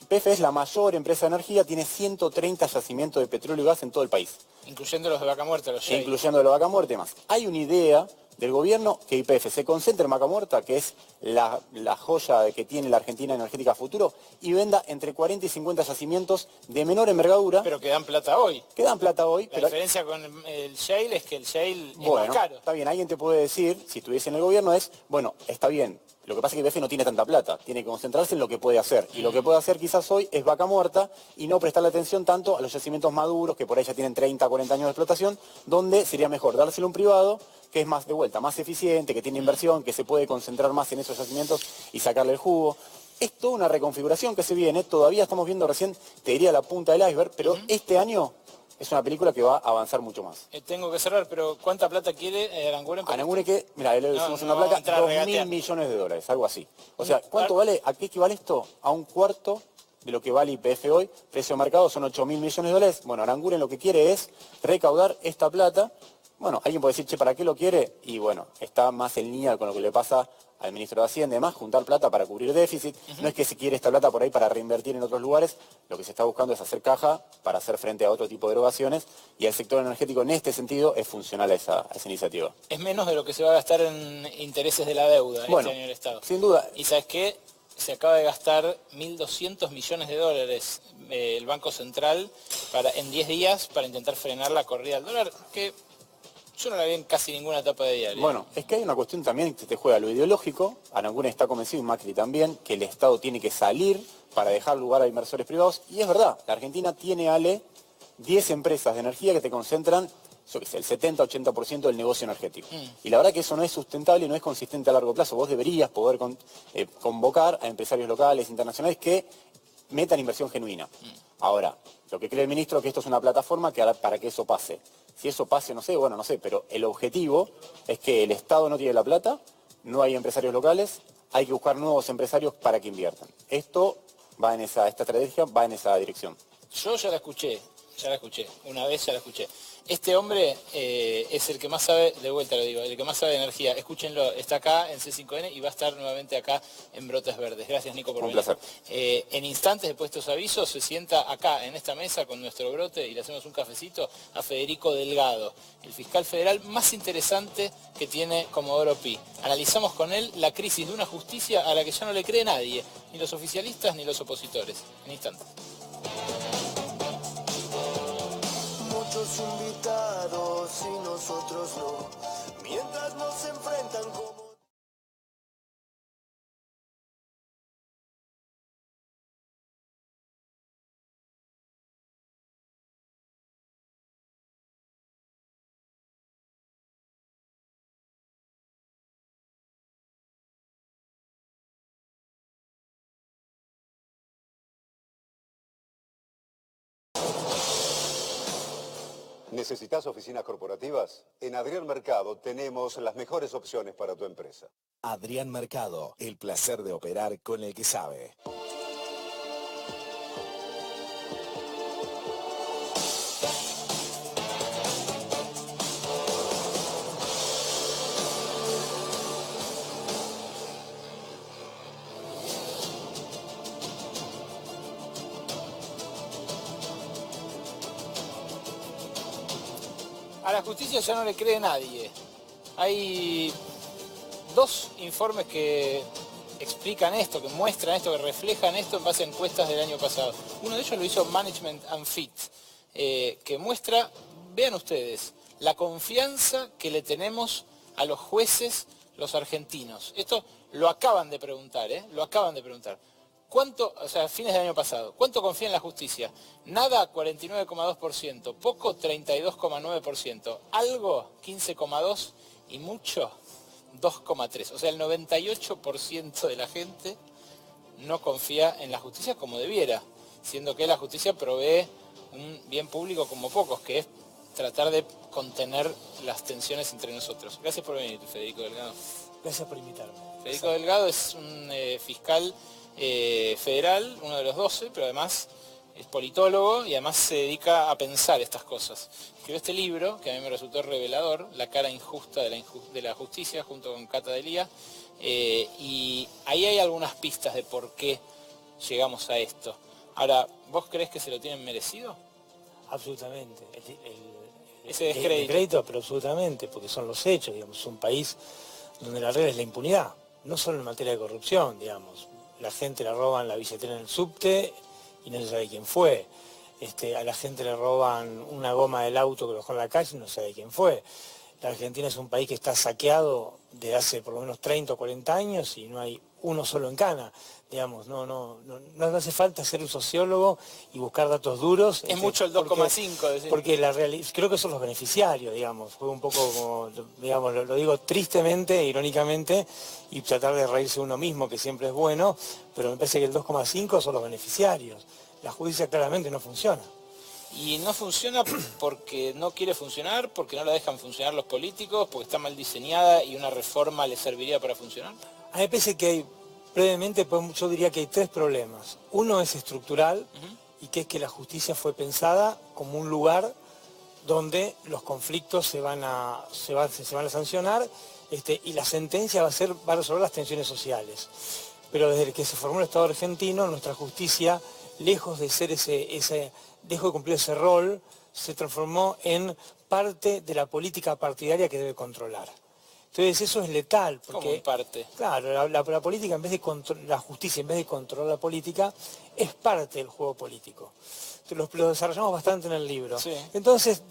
YPF es la mayor empresa de energía, tiene 130 yacimientos de petróleo y gas en todo el país. Incluyendo los de Vaca Muerta, los Shell. Incluyendo los de Vaca Muerta y más. Hay una idea del gobierno que YPF se concentre en Vaca Muerta, que es la joya que tiene la Argentina energética futuro, y venda entre 40 y 50 yacimientos de menor envergadura. Pero que dan plata hoy. Que dan plata hoy. La diferencia con el Shell es que el Shell es más caro. Está bien, alguien te puede decir, si estuviese en el gobierno, bueno, está bien. Lo que pasa es que YPF no tiene tanta plata, tiene que concentrarse en lo que puede hacer. Y lo que puede hacer quizás hoy es Vaca Muerta y no prestarle atención tanto a los yacimientos maduros, que por ahí ya tienen 30, 40 años de explotación, donde sería mejor dárselo a un privado, que es más de vuelta. vuelta más eficiente, que tiene inversión, que se puede concentrar más en esos yacimientos y sacarle el jugo. Es toda una reconfiguración que se viene, todavía estamos viendo recién, te diría la punta del iceberg, pero este año es una película que va a avanzar mucho más. Tengo que cerrar, pero ¿cuánta plata quiere Aranguren? Aranguren que, mira, le decimos una plata, 2.000 millones de dólares, algo así. O sea, ¿cuánto vale? ¿A qué equivale esto? A un cuarto de lo que vale YPF hoy. Precio de mercado son 8.000 millones de dólares. Bueno, Aranguren lo que quiere es recaudar esta plata. Bueno, alguien puede decir, che, ¿para qué lo quiere? Y bueno, está más en línea con lo que le pasa al ministro de Hacienda, además, juntar plata para cubrir déficit. No es que se quiere esta plata por ahí para reinvertir en otros lugares, lo que se está buscando es hacer caja para hacer frente a otro tipo de erogaciones, y el sector energético en este sentido es funcional a esa iniciativa. Es menos de lo que se va a gastar en intereses de la deuda este año el Estado. Sin duda. ¿Y sabes qué? Se acaba de gastar 1.200 millones de dólares el Banco Central en 10 días para intentar frenar la corrida del dólar, que yo no la vi en casi ninguna etapa de diario. Bueno, es que hay una cuestión también que te juega lo ideológico. Aranguren está convencido, y Macri también, que el Estado tiene que salir para dejar lugar a inversores privados. Y es verdad, la Argentina tiene, Ale, 10 empresas de energía que te concentran, yo qué sé, el 70-80% del negocio energético. Y la verdad que eso no es sustentable y no es consistente a largo plazo. Vos deberías poder convocar a empresarios locales, internacionales, que metan inversión genuina. Ahora, lo que cree el ministro es que esto es una plataforma para que eso pase. Si eso pase, no sé, bueno, no sé, pero el objetivo es que el Estado no tiene la plata, no hay empresarios locales, hay que buscar nuevos empresarios para que inviertan. Esta estrategia va en esa dirección. Yo ya la escuché, una vez ya la escuché. Este hombre es el que más sabe, de vuelta lo digo, el que más sabe de energía. Escúchenlo, está acá en C5N y va a estar nuevamente acá en Brotes Verdes. Gracias, Nico, por venir. Un placer. En instantes, después de estos avisos, se sienta acá en esta mesa con nuestro brote y le hacemos un cafecito a Federico Delgado, el fiscal federal más interesante que tiene Comodoro Pi. Analizamos con él la crisis de una justicia a la que ya no le cree nadie, ni los oficialistas ni los opositores. En instantes. Muchos invitados y nosotros no, mientras nos enfrentan como... ¿Necesitas oficinas corporativas? En Adrián Mercado tenemos las mejores opciones para tu empresa. Adrián Mercado, el placer de operar con el que sabe. A la justicia ya no le cree nadie. Hay dos informes que explican esto, que muestran esto, que reflejan esto en base a encuestas del año pasado. Uno de ellos lo hizo Management and Fit, que muestra, vean ustedes, la confianza que le tenemos a los jueces, los argentinos. Esto lo acaban de preguntar, lo acaban de preguntar. ¿Cuánto, o sea, fines del año pasado, cuánto confía en la justicia? Nada, 49,2%, poco, 32,9%, algo, 15,2% y mucho, 2,3%. O sea, el 98% de la gente no confía en la justicia como debiera, siendo que la justicia provee un bien público como pocos, que es tratar de contener las tensiones entre nosotros. Gracias por venir, Federico Delgado. Gracias por invitarme. Federico Delgado es un fiscal federal, uno de los 12, pero además es politólogo y además se dedica a pensar estas cosas. Escribió este libro, que a mí me resultó revelador, La cara injusta de la justicia, junto con Cata Delia, y ahí hay algunas pistas de por qué llegamos a esto. Ahora, ¿vos crees que se lo tienen merecido? Absolutamente. Ese descrédito. Descrédito, pero absolutamente, porque son los hechos, digamos, es un país donde la regla es la impunidad, no solo en materia de corrupción, digamos. La gente le roban la billetera en el subte y no se sabe quién fue. A la gente le roban una goma del auto que lo dejó en la calle y no se sabe quién fue. La Argentina es un país que está saqueado desde hace por lo menos 30 o 40 años y no hay uno solo en cana. Digamos, no hace falta ser un sociólogo y buscar datos duros. Es mucho el 2,5. Porque creo que son los beneficiarios, digamos. Fue un poco como, digamos, lo digo tristemente, irónicamente, y tratar de reírse uno mismo, que siempre es bueno, pero me parece que el 2,5 son los beneficiarios. La justicia claramente no funciona. Y no funciona porque no quiere funcionar, porque no la dejan funcionar los políticos, porque está mal diseñada y una reforma le serviría para funcionar. A mí me parece que hay... Brevemente, yo diría que hay 3 problemas. Uno es estructural, y que es que la justicia fue pensada como un lugar donde los conflictos se van a sancionar, y la sentencia va a resolver las tensiones sociales. Pero desde que se formó el Estado argentino, nuestra justicia, lejos de ser dejó de cumplir ese rol, se transformó en parte de la política partidaria que debe controlar. Entonces eso es letal, porque ¿cómo en parte? Claro, la política la justicia en vez de controlar la política es parte del juego político. Lo desarrollamos bastante en el libro. Sí. Entonces,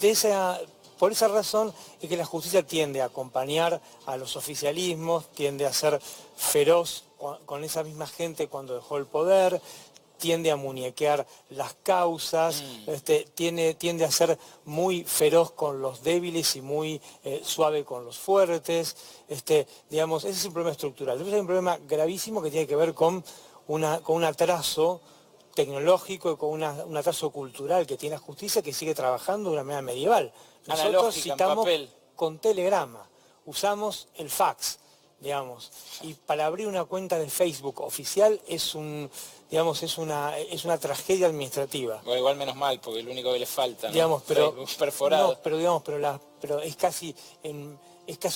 por esa razón es que la justicia tiende a acompañar a los oficialismos, tiende a ser feroz con esa misma gente cuando dejó el poder, tiende a muñequear las causas, tiende a ser muy feroz con los débiles y muy suave con los fuertes. Digamos, ese es un problema estructural. Después hay un problema gravísimo que tiene que ver con un atraso tecnológico y con un atraso cultural que tiene la justicia, que sigue trabajando de una manera medieval. Nosotros citamos con telegrama, usamos el fax, digamos, y para abrir una cuenta de Facebook oficial es una tragedia administrativa. Bueno, igual menos mal, porque es lo único que le falta, ¿no? Digamos, pero perforado. No, pero es casi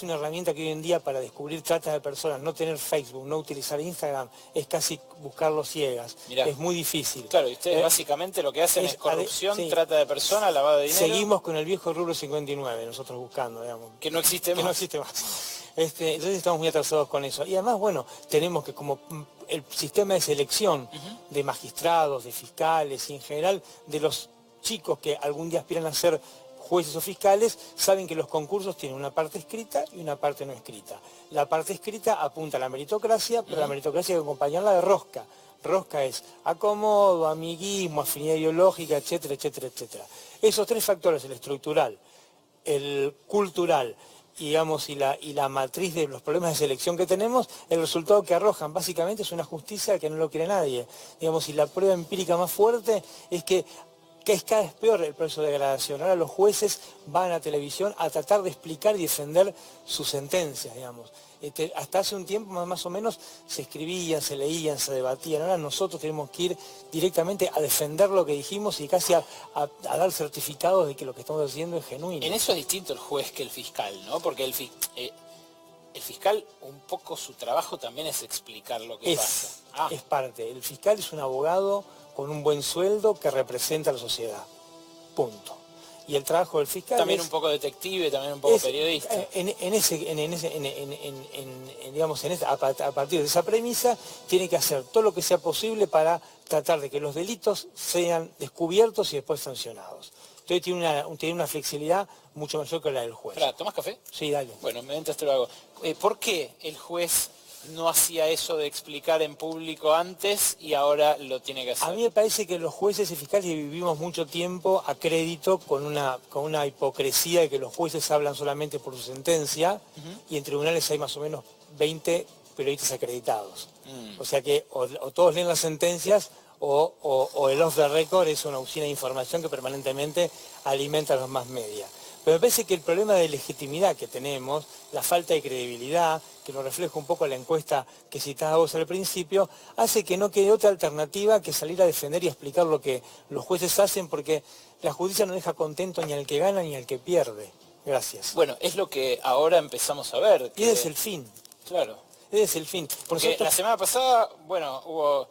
una herramienta que hoy en día para descubrir trata de personas, no tener Facebook, no utilizar Instagram, es casi buscarlo ciegas. Mirá. Es muy difícil. Claro, y ustedes básicamente lo que hacen es corrupción, trata de personas, lavado de dinero. Seguimos con el viejo rubro 59, nosotros buscando, digamos. Que no existe más. Que no existe más. Entonces estamos muy atrasados con eso. Y además, bueno, tenemos que como el sistema de selección de magistrados, de fiscales y en general de los chicos que algún día aspiran a ser jueces o fiscales, saben que los concursos tienen una parte escrita y una parte no escrita. La parte escrita apunta a la meritocracia, pero la meritocracia hay que acompañarla de rosca. Rosca es acomodo, amiguismo, afinidad ideológica, etcétera, etcétera, etcétera. Esos 3 factores, el estructural, el cultural, digamos, y la matriz de los problemas de selección que tenemos, el resultado que arrojan básicamente es una justicia que no lo quiere nadie. Digamos, y la prueba empírica más fuerte es que es cada vez peor el proceso de degradación. Ahora los jueces van a televisión a tratar de explicar y defender sus sentencias, digamos. Hasta hace un tiempo más o menos se escribían, se leían, se debatían. Ahora nosotros tenemos que ir directamente a defender lo que dijimos y casi a dar certificados de que lo que estamos haciendo es genuino. En eso es distinto el juez que el fiscal, ¿no? Porque el fiscal, un poco su trabajo también es explicar lo que pasa. Es parte. El fiscal es un abogado con un buen sueldo que representa a la sociedad. Punto. Y el trabajo del fiscal también un poco detective, también un poco periodista. A partir de esa premisa, tiene que hacer todo lo que sea posible para tratar de que los delitos sean descubiertos y después sancionados. Entonces tiene una flexibilidad mucho mayor que la del juez. ¿Tomás café? Sí, dale. Bueno, mientras te lo hago. ¿Por qué el juez no hacía eso de explicar en público antes y ahora lo tiene que hacer? A mí me parece que los jueces y fiscales vivimos mucho tiempo a crédito con una hipocresía de que los jueces hablan solamente por su sentencia y en tribunales hay más o menos 20 periodistas acreditados. O sea que o todos leen las sentencias o el off the record es una usina de información que permanentemente alimenta a los más media. Pero me parece que el problema de legitimidad que tenemos, la falta de credibilidad, que lo refleja un poco la encuesta que citabas vos al principio, hace que no quede otra alternativa que salir a defender y explicar lo que los jueces hacen, porque la justicia no deja contento ni al que gana ni al que pierde. Gracias. Bueno, es lo que ahora empezamos a ver. Y ese es el fin. Claro. Ese es el fin. Porque la semana pasada, bueno, hubo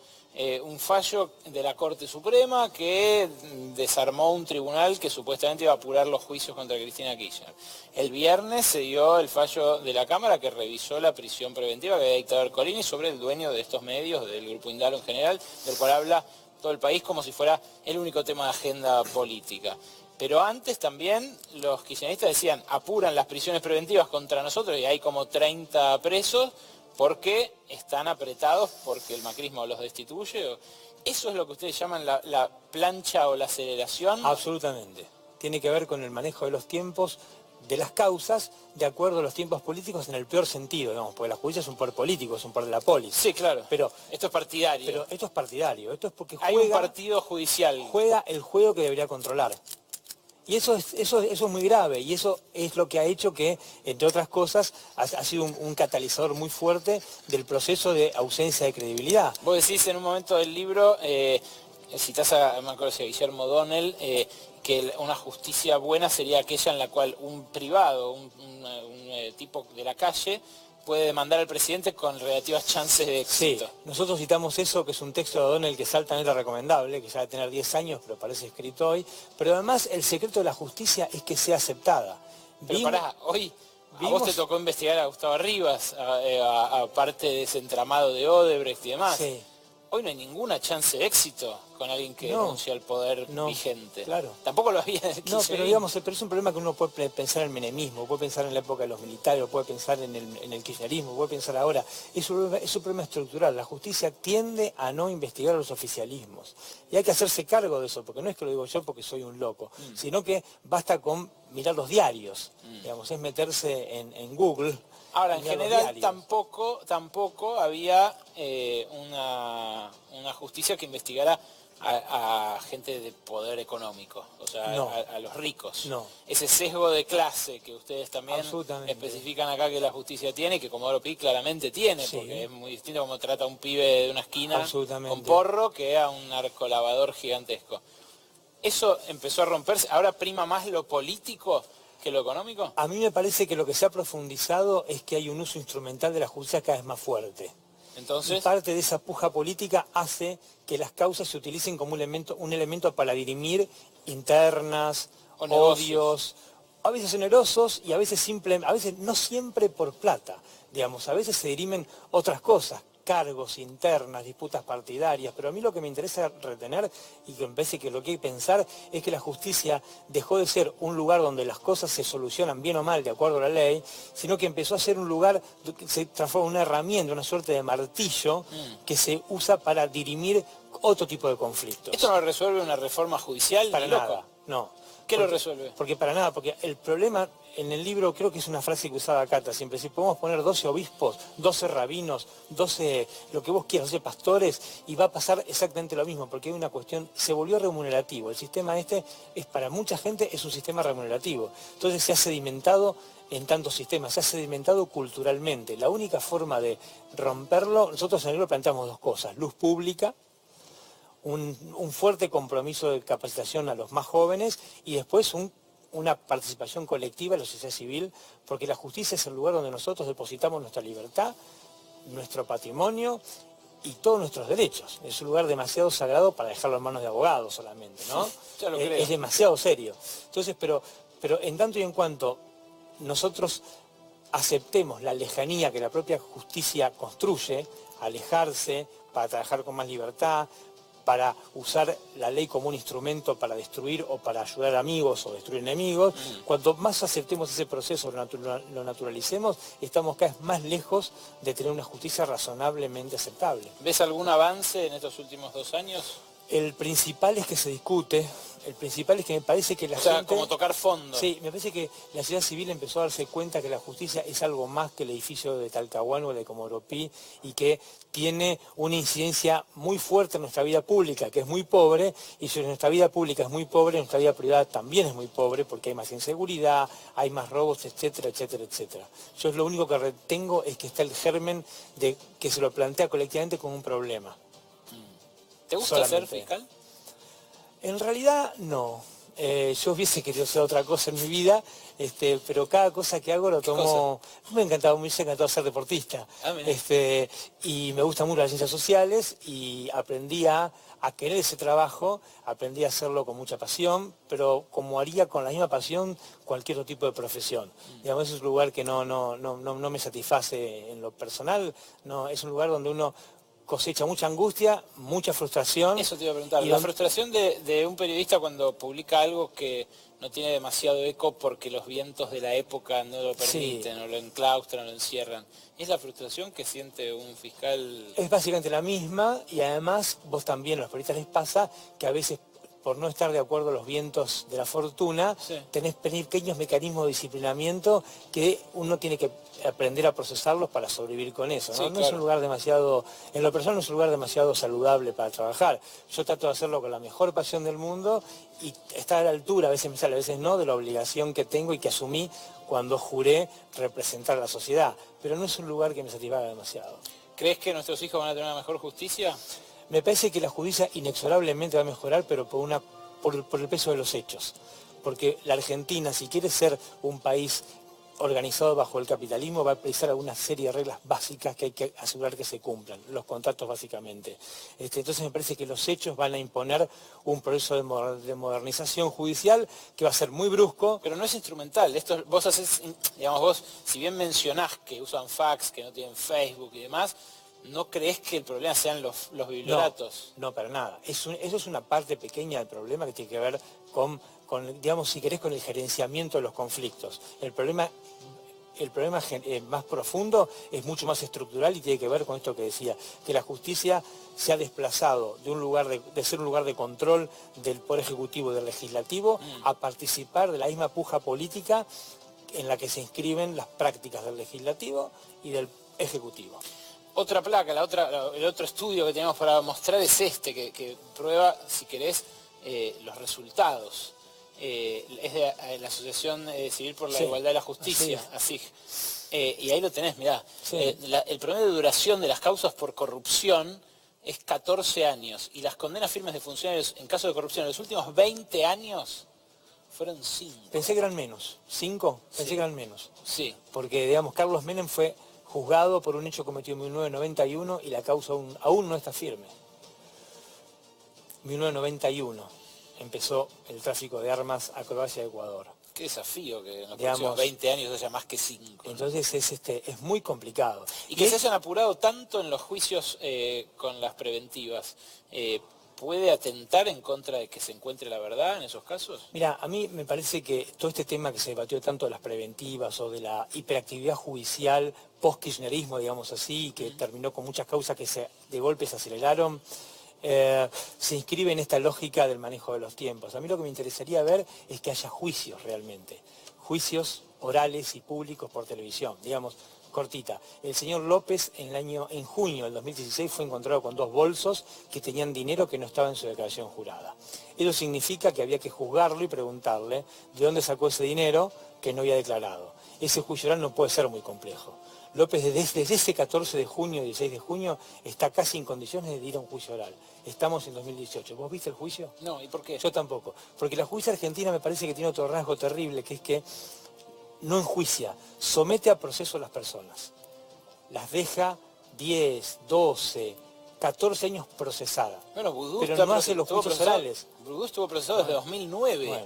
un fallo de la Corte Suprema que desarmó un tribunal que supuestamente iba a apurar los juicios contra Cristina Kirchner. El viernes se dio el fallo de la Cámara que revisó la prisión preventiva que había dictado Ercolini sobre el dueño de estos medios, del Grupo Indalo en general, del cual habla todo el país como si fuera el único tema de agenda política. Pero antes también los kirchneristas decían, apuran las prisiones preventivas contra nosotros y hay como 30 presos, porque están apretados, porque el macrismo los destituye. ¿Eso es lo que ustedes llaman la plancha o la aceleración? Absolutamente. Tiene que ver con el manejo de los tiempos, de las causas, de acuerdo a los tiempos políticos en el peor sentido, digamos, porque la justicia es un poder político, es un poder de la polis. Sí, claro. Pero esto es partidario. Pero esto es partidario, esto es porque hay un partido judicial. Juega el juego que debería controlar. Y eso es muy grave, y eso es lo que ha hecho que, entre otras cosas, ha sido un catalizador muy fuerte del proceso de ausencia de credibilidad. Vos decís en un momento del libro, citás a, me acuerdo si a Guillermo O'Donnell, que una justicia buena sería aquella en la cual un privado, un tipo de la calle, puede demandar al presidente con relativas chances de éxito. Sí, nosotros citamos eso, que es un texto de O'Donnell que es altamente recomendable, que ya debe tener 10 años, pero parece escrito hoy. Pero además el secreto de la justicia es que sea aceptada. Pero pará, hoy a vos te tocó investigar a Gustavo Rivas, aparte de ese entramado de Odebrecht y demás. Sí. Hoy no hay ninguna chance de éxito con alguien que denuncia al poder vigente. Claro. Tampoco lo había. No, pero digamos, pero es un problema que uno puede pensar en el menemismo, puede pensar en la época de los militares, puede pensar en el kirchnerismo, puede pensar ahora. Es un problema estructural. La justicia tiende a no investigar los oficialismos. Y hay que hacerse cargo de eso, porque no es que lo digo yo porque soy un loco, sino que basta con mirar los diarios. Digamos, es meterse en Google. Ahora, en general tampoco había una justicia que investigara a gente de poder económico, o sea, no. a los ricos. No. Ese sesgo de clase que ustedes también especifican acá que la justicia tiene, que Comodoro Pi claramente tiene, porque es muy distinto como trata a un pibe de una esquina con porro que a un narcolavador gigantesco. Eso empezó a romperse, ahora prima más lo político que lo económico. A mí me parece que lo que se ha profundizado es que hay un uso instrumental de la justicia cada vez más fuerte. Entonces, y parte de esa puja política hace que las causas se utilicen como un elemento para dirimir internas, odios, a veces onerosos y a veces no siempre por plata. Digamos, a veces se dirimen otras cosas, cargos internas, disputas partidarias, pero a mí lo que me interesa retener y que me parece que lo que hay que pensar es que la justicia dejó de ser un lugar donde las cosas se solucionan bien o mal de acuerdo a la ley, sino que empezó a ser un lugar que se transforma en una herramienta, una suerte de martillo que se usa para dirimir otro tipo de conflictos. ¿Esto no resuelve una reforma judicial? Para nada, no. ¿Qué lo resuelve? Porque para nada, porque el problema en el libro creo que es una frase que usaba Cata siempre, si podemos poner 12 obispos, 12 rabinos, 12 lo que vos quieras, 12 pastores, y va a pasar exactamente lo mismo, porque hay una cuestión, se volvió remunerativo, el sistema este es para mucha gente es un sistema remunerativo, entonces se ha sedimentado en tantos sistemas, se ha sedimentado culturalmente, la única forma de romperlo, nosotros en el libro planteamos dos cosas, luz pública, un fuerte compromiso de capacitación a los más jóvenes y después una participación colectiva de la sociedad civil, porque la justicia es el lugar donde nosotros depositamos nuestra libertad, nuestro patrimonio y todos nuestros derechos. Es un lugar demasiado sagrado para dejarlo en manos de abogados solamente, ¿no? Ya lo creo. Es demasiado serio. Entonces, pero en tanto y en cuanto nosotros aceptemos la lejanía que la propia justicia construye, alejarse para trabajar con más libertad, para usar la ley como un instrumento para destruir o para ayudar amigos o destruir enemigos, cuanto más aceptemos ese proceso, lo naturalicemos, estamos cada vez más lejos de tener una justicia razonablemente aceptable. ¿Ves algún avance en estos últimos 2 años? El principal es que se discute, el principal es que me parece que la gente... O sea, como tocar fondo. Sí, me parece que la sociedad civil empezó a darse cuenta que la justicia es algo más que el edificio de Talcahuano o de Comodoro Pi y que tiene una incidencia muy fuerte en nuestra vida pública, que es muy pobre, y si nuestra vida pública es muy pobre, nuestra vida privada también es muy pobre porque hay más inseguridad, hay más robos, etcétera, etcétera, etcétera. Yo lo único que retengo es que está el germen de que se lo plantea colectivamente como un problema. ¿Te gusta ser fiscal? En realidad no. Yo hubiese querido hacer otra cosa en mi vida, pero cada cosa que hago lo tomo... Me hubiese encantado ser deportista. Y me gustan mucho las ciencias sociales y aprendí a querer ese trabajo, aprendí a hacerlo con mucha pasión, pero como haría con la misma pasión cualquier otro tipo de profesión. Digamos, es un lugar que no me satisface en lo personal, no, es un lugar donde uno cosecha mucha angustia, mucha frustración. Eso te iba a preguntar, Y la frustración de un periodista cuando publica algo que no tiene demasiado eco porque los vientos de la época no lo permiten, o lo enclaustran, o lo encierran. ¿Es la frustración que siente un fiscal? Es básicamente la misma, y además vos también, a los periodistas les pasa que a veces, por no estar de acuerdo a los vientos de la fortuna, tenés pequeños mecanismos de disciplinamiento que uno tiene que aprender a procesarlos para sobrevivir con eso, ¿no? Sí, No claro. es un lugar demasiado, en lo personal no es un lugar demasiado saludable para trabajar. Yo trato de hacerlo con la mejor pasión del mundo y estar a la altura, a veces me sale, a veces no, de la obligación que tengo y que asumí cuando juré representar a la sociedad. Pero no es un lugar que me satisfaga demasiado. ¿Crees que nuestros hijos van a tener una mejor justicia? Me parece que la justicia inexorablemente va a mejorar, pero por el peso de los hechos. Porque la Argentina, si quiere ser un país organizado bajo el capitalismo, va a precisar una serie de reglas básicas que hay que asegurar que se cumplan, los contratos básicamente. Entonces me parece que los hechos van a imponer un proceso de modernización judicial que va a ser muy brusco. Pero no es instrumental, esto vos haces, digamos, vos, si bien mencionás que usan fax, que no tienen Facebook y demás, ¿no crees que el problema sean los biblioratos? No, para nada. Eso es una parte pequeña del problema que tiene que ver con, digamos, si querés, con el gerenciamiento de los conflictos. El problema más profundo es mucho más estructural y tiene que ver con esto que decía, que la justicia se ha desplazado de un lugar de ser un lugar de control del Poder Ejecutivo y del Legislativo a participar de la misma puja política en la que se inscriben las prácticas del Legislativo y del Ejecutivo. Otra placa, el otro estudio que tenemos para mostrar es este, que prueba, si querés, los resultados. Es de la Asociación Civil por la Igualdad y la Justicia, ASIG. Y ahí lo tenés, mirá. El promedio de duración de las causas por corrupción es 14 años. Y las condenas firmes de funcionarios en caso de corrupción en los últimos 20 años fueron 5. Pensé que eran menos. ¿5? Pensé que eran menos. Sí. Porque, digamos, Carlos Menem fue juzgado por un hecho cometido en 1991 y la causa aún no está firme. 1991 empezó el tráfico de armas a Croacia y Ecuador. Qué desafío que en los próximos 20 años haya más que 5. Entonces es muy complicado. Y que se hayan apurado tanto en los juicios con las preventivas, ¿puede atentar en contra de que se encuentre la verdad en esos casos? Mira, a mí me parece que todo este tema que se debatió tanto de las preventivas o de la hiperactividad judicial, post-kirchnerismo, digamos así, que terminó con muchas causas que de golpe se aceleraron, se inscribe en esta lógica del manejo de los tiempos. A mí lo que me interesaría ver es que haya juicios realmente, juicios orales y públicos por televisión, digamos, cortita. El señor López en junio del 2016 fue encontrado con 2 bolsos que tenían dinero que no estaba en su declaración jurada. Eso significa que había que juzgarlo y preguntarle de dónde sacó ese dinero que no había declarado. Ese juicio oral no puede ser muy complejo. López desde ese 14 de junio, 16 de junio, está casi en condiciones de ir a un juicio oral. Estamos en 2018. ¿Vos viste el juicio? No, ¿y por qué? Yo tampoco. Porque la justicia argentina me parece que tiene otro rasgo terrible, que es que no enjuicia, somete a proceso a las personas. Las deja 10, 12, 14 años procesadas. Bueno, Vudú pero no hace los juicios orales. Vudú estuvo procesado desde 2009.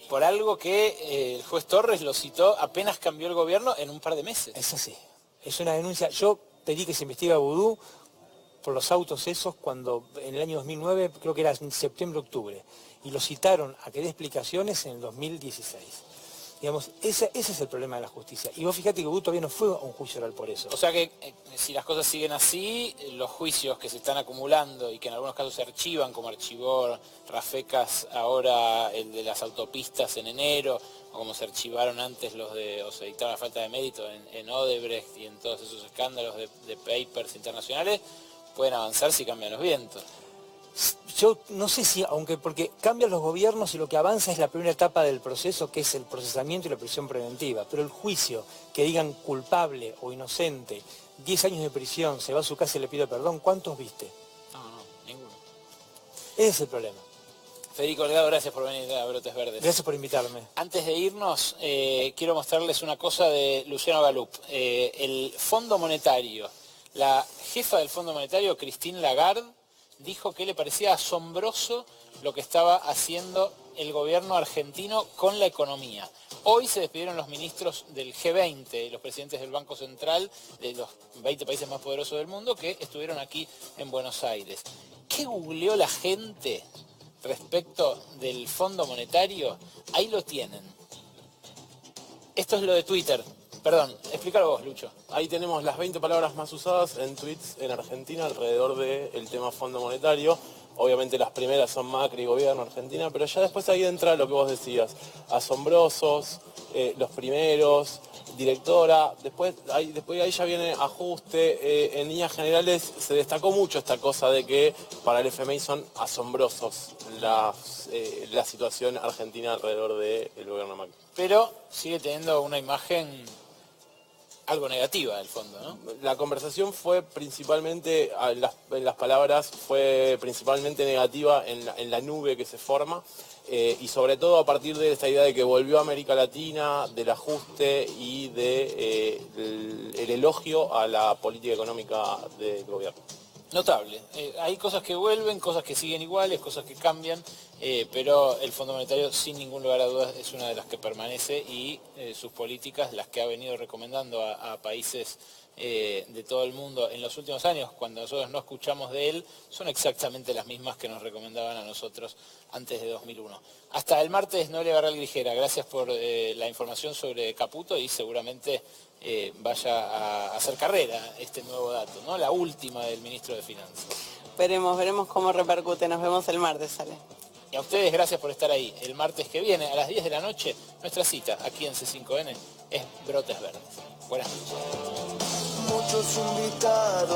Por algo que el juez Torres lo citó apenas cambió el gobierno en un par de meses. Es así. Es una denuncia. Yo pedí que se investigue a Vudú por los autos esos cuando en el año 2009, creo que era en septiembre-octubre, y lo citaron a que dé explicaciones en el 2016. Digamos, ese es el problema de la justicia. Y vos fíjate que Vudú todavía no fue a un juicio oral por eso. O sea que si las cosas siguen así, los juicios que se están acumulando y que en algunos casos se archivan, como archivó Rafecas ahora el de las autopistas en enero, o como se archivaron antes o se dictaron la falta de mérito en Odebrecht y en todos esos escándalos de papers internacionales, pueden avanzar si cambian los vientos. Yo no sé si, porque cambian los gobiernos y lo que avanza es la primera etapa del proceso, que es el procesamiento y la prisión preventiva, pero el juicio, que digan culpable o inocente, 10 años de prisión, se va a su casa y le pide perdón, ¿cuántos viste? No, ninguno. Ese es el problema. Federico Delgado, gracias por venir a Brotes Verdes. Gracias por invitarme. Antes de irnos, quiero mostrarles una cosa de Luciano Galup. El Fondo Monetario, la jefa del Fondo Monetario, Christine Lagarde, dijo que le parecía asombroso lo que estaba haciendo el gobierno argentino con la economía. Hoy se despidieron los ministros del G20, los presidentes del Banco Central, de los 20 países más poderosos del mundo, que estuvieron aquí en Buenos Aires. ¿Qué googleó la gente respecto del Fondo Monetario? Ahí lo tienen. Esto es lo de Twitter. Perdón, explícalo vos, Lucho. Ahí tenemos las 20 palabras más usadas en tweets en Argentina alrededor del tema Fondo Monetario. Obviamente las primeras son Macri, gobierno, Argentina, pero ya después ahí entra lo que vos decías. Asombrosos, los primeros, directora, después ahí ya viene ajuste. En líneas generales se destacó mucho esta cosa de que para el FMI son asombrosos la situación argentina alrededor del gobierno Macri. Pero sigue teniendo una imagen algo negativa del fondo, ¿no? La conversación fue principalmente, en las palabras, fue principalmente negativa en la nube que se forma y sobre todo a partir de esta idea de que volvió a América Latina, del ajuste y el elogio a la política económica del gobierno. Notable. Hay cosas que vuelven, cosas que siguen iguales, cosas que cambian, pero el Fondo Monetario sin ningún lugar a dudas es una de las que permanece y sus políticas, las que ha venido recomendando a países de todo el mundo en los últimos años, cuando nosotros no escuchamos de él, son exactamente las mismas que nos recomendaban a nosotros antes de 2001. Hasta el martes, Noelia Barral Grijera, gracias por la información sobre Caputo y seguramente vaya a hacer carrera este nuevo dato, ¿no? La última del ministro de Finanzas. Veremos cómo repercute. Nos vemos el martes, Ale. Y a ustedes gracias por estar ahí. El martes que viene, a las 10 de la noche, nuestra cita aquí en C5N es Brotes Verdes. Buenas noches. Muchos invitados.